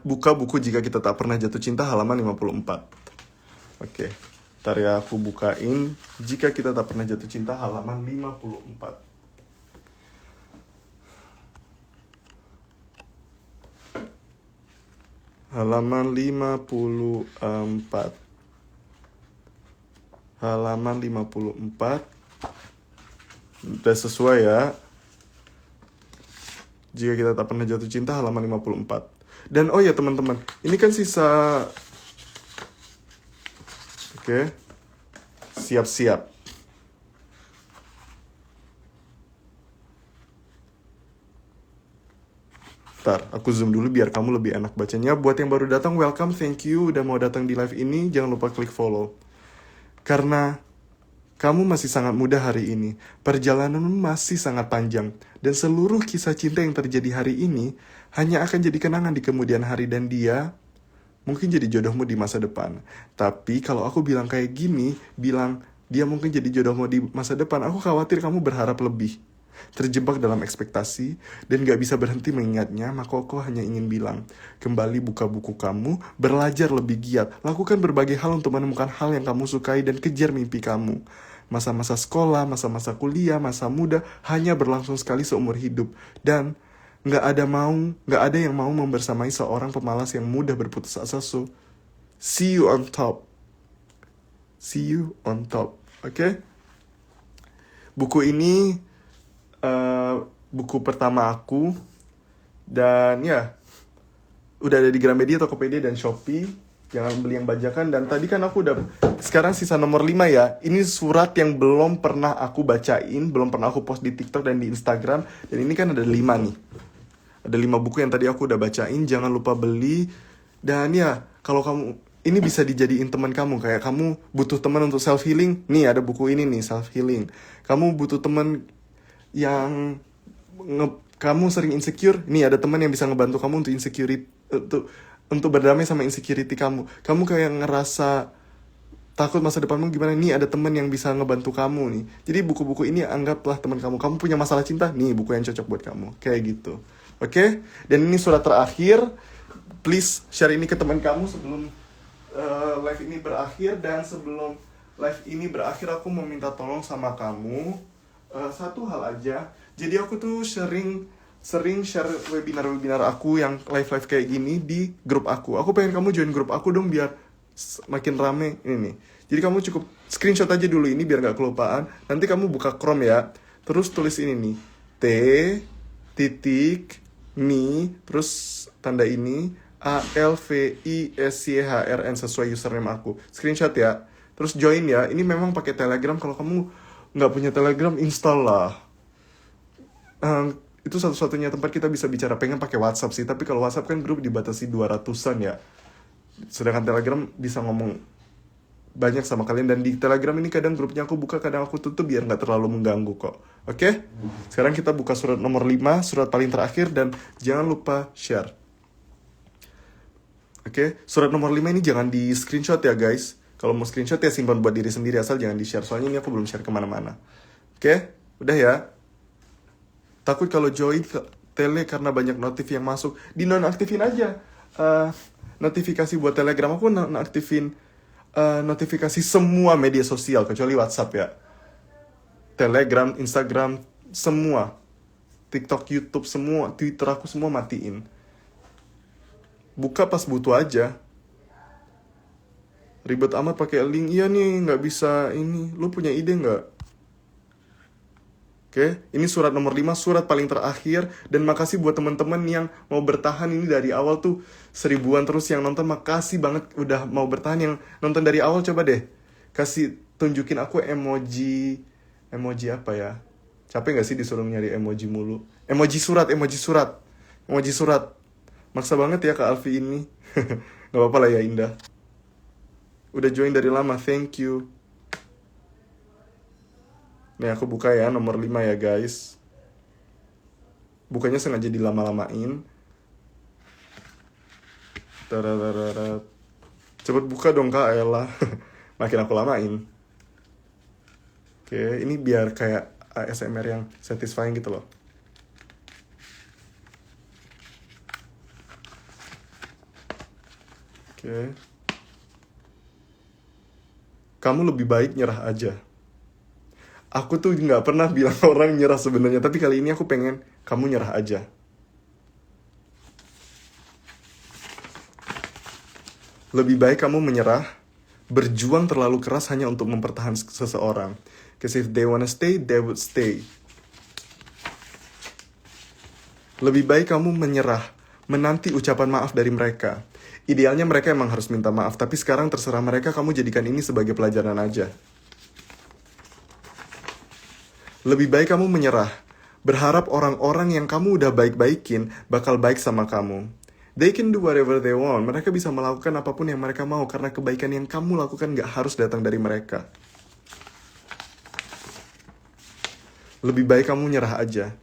Buka buku Jika Kita Tak Pernah Jatuh Cinta halaman 54. Oke. Ntar ya aku bukain Jika Kita Tak Pernah Jatuh Cinta halaman 54. Halaman 54. Halaman 54. Udah sesuai ya. Jika Kita Tak Pernah Jatuh Cinta halaman 54. Dan oh ya teman-teman, ini kan sisa. Oke. Siap-siap. Ntar, aku zoom dulu biar kamu lebih enak bacanya. Buat yang baru datang, welcome, thank you udah mau datang di live ini. Jangan lupa klik follow. Karena kamu masih sangat muda hari ini. Perjalananmu masih sangat panjang. Dan seluruh kisah cinta yang terjadi hari ini hanya akan jadi kenangan di kemudian hari, dan dia mungkin jadi jodohmu di masa depan. Tapi kalau aku bilang kayak gini, bilang dia mungkin jadi jodohmu di masa depan, aku khawatir kamu berharap lebih. Terjebak dalam ekspektasi dan gak bisa berhenti mengingatnya, maka aku hanya ingin bilang, kembali buka buku kamu, belajar lebih giat, lakukan berbagai hal untuk menemukan hal yang kamu sukai dan kejar mimpi kamu. Masa-masa sekolah, masa-masa kuliah, masa muda hanya berlangsung sekali seumur hidup, dan gak ada yang mau membersamai seorang pemalas yang mudah berputus asa. So, see you on top. Oke? Buku ini buku pertama aku, dan ya udah ada di Gramedia, Tokopedia, dan Shopee. Jangan beli yang bajakan. Dan tadi kan aku udah, sekarang sisa nomor 5 ya. Ini surat yang belum pernah aku bacain, belum pernah aku post di TikTok dan di Instagram. Dan ini kan ada 5 nih. Ada 5 buku yang tadi aku udah bacain. Jangan lupa beli. Dan ya, kalau kamu, ini bisa dijadiin teman kamu. Kayak kamu butuh teman untuk self healing, nih ada buku ini nih, self healing. Kamu butuh teman yang kamu sering insecure, nih ada teman yang bisa ngebantu kamu untuk insecurity, untuk berdamai sama insecurity kamu. Kamu kayak ngerasa takut masa depanmu gimana, nih ada teman yang bisa ngebantu kamu nih. Jadi buku-buku ini anggaplah teman kamu. Kamu punya masalah cinta, nih buku yang cocok buat kamu, kayak gitu. Oke. Dan ini surat terakhir, please share ini ke teman kamu sebelum live ini berakhir. Dan sebelum live ini berakhir, aku mau minta tolong sama kamu satu hal aja. Jadi aku tuh sering share webinar aku yang live kayak gini di grup aku. Aku pengen kamu join grup aku dong biar makin rame ini nih. Jadi kamu cukup screenshot aja dulu ini biar nggak kelupaan. Nanti kamu buka Chrome ya. Terus tulis ini nih, T titik mi terus tanda ini ALVISCHRN sesuai username aku. Screenshot ya. Terus join ya. Ini memang pakai Telegram. Kalau kamu nggak punya Telegram, install lah. Itu satu-satunya tempat kita bisa bicara. Pengen pakai WhatsApp sih, tapi kalau WhatsApp kan grup dibatasi 200-an ya. Sedangkan Telegram bisa ngomong banyak sama kalian. Dan di Telegram ini kadang grupnya aku buka, kadang aku tutup biar nggak terlalu mengganggu kok. Oke? Sekarang kita buka surat nomor 5, surat paling terakhir, dan jangan lupa share. Oke? Surat nomor 5 ini jangan di screenshot ya guys. Kalau mau screenshot ya simpan buat diri sendiri, asal jangan di share. Soalnya ini aku belum share kemana-mana. Oke? Udah ya? Takut kalau join ke tele karena banyak notif yang masuk, dinonaktifin aja notifikasi buat Telegram. Aku nonaktifin notifikasi semua media sosial kecuali WhatsApp ya. Telegram, Instagram, semua. TikTok, YouTube, semua. Twitter aku semua matiin. Buka pas butuh aja. Ribet amat pakai link. Iya nih, nggak bisa ini. Lu punya ide nggak? Oke, ini surat nomor 5, surat paling terakhir. Dan makasih buat teman-teman yang mau bertahan ini dari awal tuh 1000-an terus yang nonton. Makasih banget udah mau bertahan yang nonton dari awal. Coba deh kasih tunjukin aku emoji apa ya? Capek gak sih disuruh nyari emoji mulu? Emoji surat. Maksa banget ya Kak Alfi ini. Gak apa-apa lah ya Indah. Udah join dari lama, thank you. Nih aku buka ya nomor 5 ya guys. Bukanya sengaja dilama-lamain. Tararararat. Cepet buka dong Kak Ella. Makin aku lamain. Oke, ini biar kayak ASMR yang satisfying gitu loh. Oke. Kamu lebih baik nyerah aja. Aku tuh nggak pernah bilang orang nyerah sebenarnya, tapi kali ini aku pengen kamu nyerah aja. Lebih baik kamu menyerah, berjuang terlalu keras hanya untuk mempertahankan seseorang. Because if they wanna stay, they would stay. Lebih baik kamu menyerah, menanti ucapan maaf dari mereka. Idealnya mereka emang harus minta maaf, tapi sekarang terserah mereka, kamu jadikan ini sebagai pelajaran aja. Lebih baik kamu menyerah, berharap orang-orang yang kamu udah baik-baikin bakal baik sama kamu. They can do whatever they want. Mereka bisa melakukan apapun yang mereka mau karena kebaikan yang kamu lakukan gak harus datang dari mereka. Lebih baik kamu nyerah aja,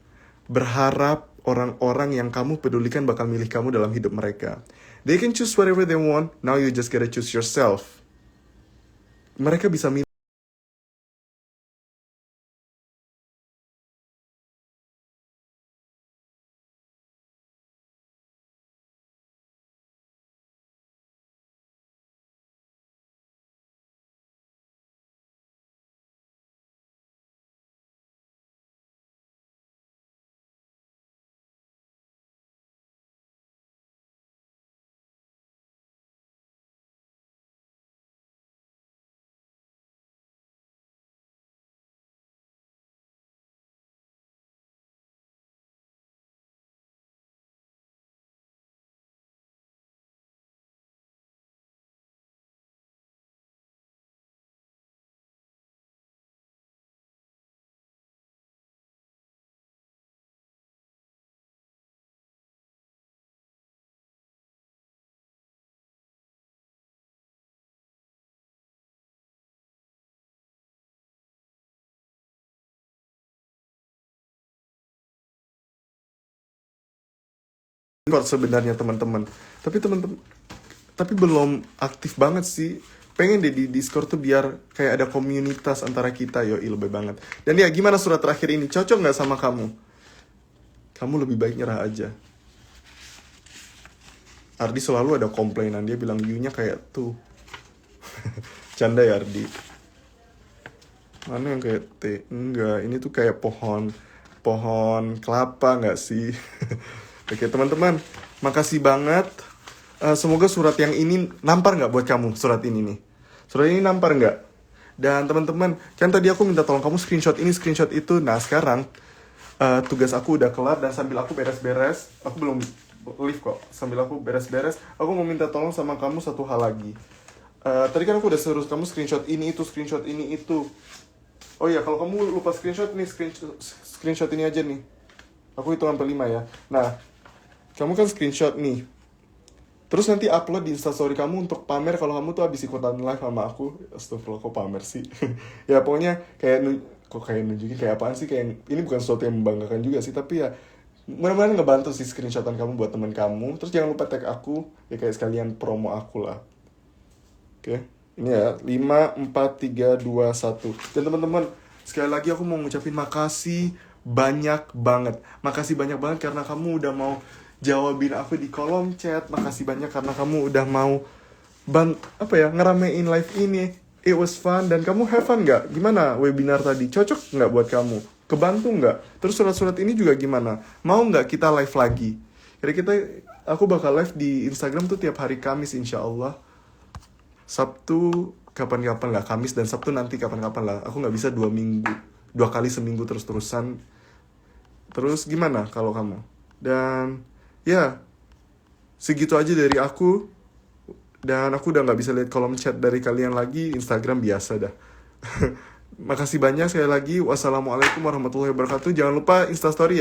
berharap orang-orang yang kamu pedulikan bakal milih kamu dalam hidup mereka. They can choose whatever they want, now you just gotta choose yourself. Mereka bisa milih Discord sebenarnya teman-teman. Tapi belum aktif banget sih. Pengen deh di Discord tuh biar kayak ada komunitas antara kita. Yoi, lebih banget. Dan ya, gimana surat terakhir ini? Cocok nggak sama kamu? Kamu lebih baik nyerah aja. Ardi selalu ada komplainan. Dia bilang view-nya kayak tuh. Canda ya Ardi. Mana yang kayak T? Enggak, ini tuh kayak pohon kelapa nggak sih? Oke teman-teman, makasih banget. Semoga surat yang ini nampar nggak buat kamu, surat ini nih. Surat ini nampar nggak? Dan teman-teman, kan tadi aku minta tolong kamu screenshot ini, screenshot itu. Nah sekarang tugas aku udah kelar dan sambil aku beres-beres, aku belum live kok. Sambil aku beres-beres, aku mau minta tolong sama kamu satu hal lagi. Tadi kan aku udah suruh kamu screenshot ini itu, screenshot ini itu. Oh iya, kalau kamu lupa screenshot nih, screenshot ini aja nih. Aku hitung sampai 5 ya. Nah, kamu kan screenshot nih. Terus nanti upload di instastory kamu untuk pamer kalau kamu tuh habis ikutan live sama aku. Astagfirullah, kok pamer sih? Ya pokoknya kayak nunjukin kayak apaan sih, kayak ini bukan sesuatu yang membanggakan juga sih, tapi ya mudah-mudahan ngebantu sih screenshotan kamu buat teman kamu. Terus jangan lupa tag aku, ya kayak sekalian promo aku lah. Oke. Ini ya, 5, 4, 3, 2, 1. Dan teman-teman, sekali lagi aku mau ngucapin makasih banyak banget. Makasih banyak banget karena kamu udah mau jawabin aku di kolom chat. Makasih banyak karena kamu udah mau ngeramein live ini. It was fun. Dan kamu have fun gak? Gimana webinar tadi? Cocok gak buat kamu? Kebantu gak? Terus surat-surat ini juga gimana? Mau gak kita live lagi? Aku bakal live di Instagram tuh tiap hari Kamis insya Allah. Sabtu kapan-kapan lah, Kamis dan Sabtu nanti kapan-kapan lah. Aku gak bisa 2 kali seminggu terus-terusan. Terus gimana kalau kamu? Dan ya, segitu aja dari aku. Dan aku udah gak bisa lihat kolom chat dari kalian lagi. Instagram biasa dah. Makasih banyak sekali lagi. Wassalamualaikum warahmatullahi wabarakatuh. Jangan lupa Instastory ya.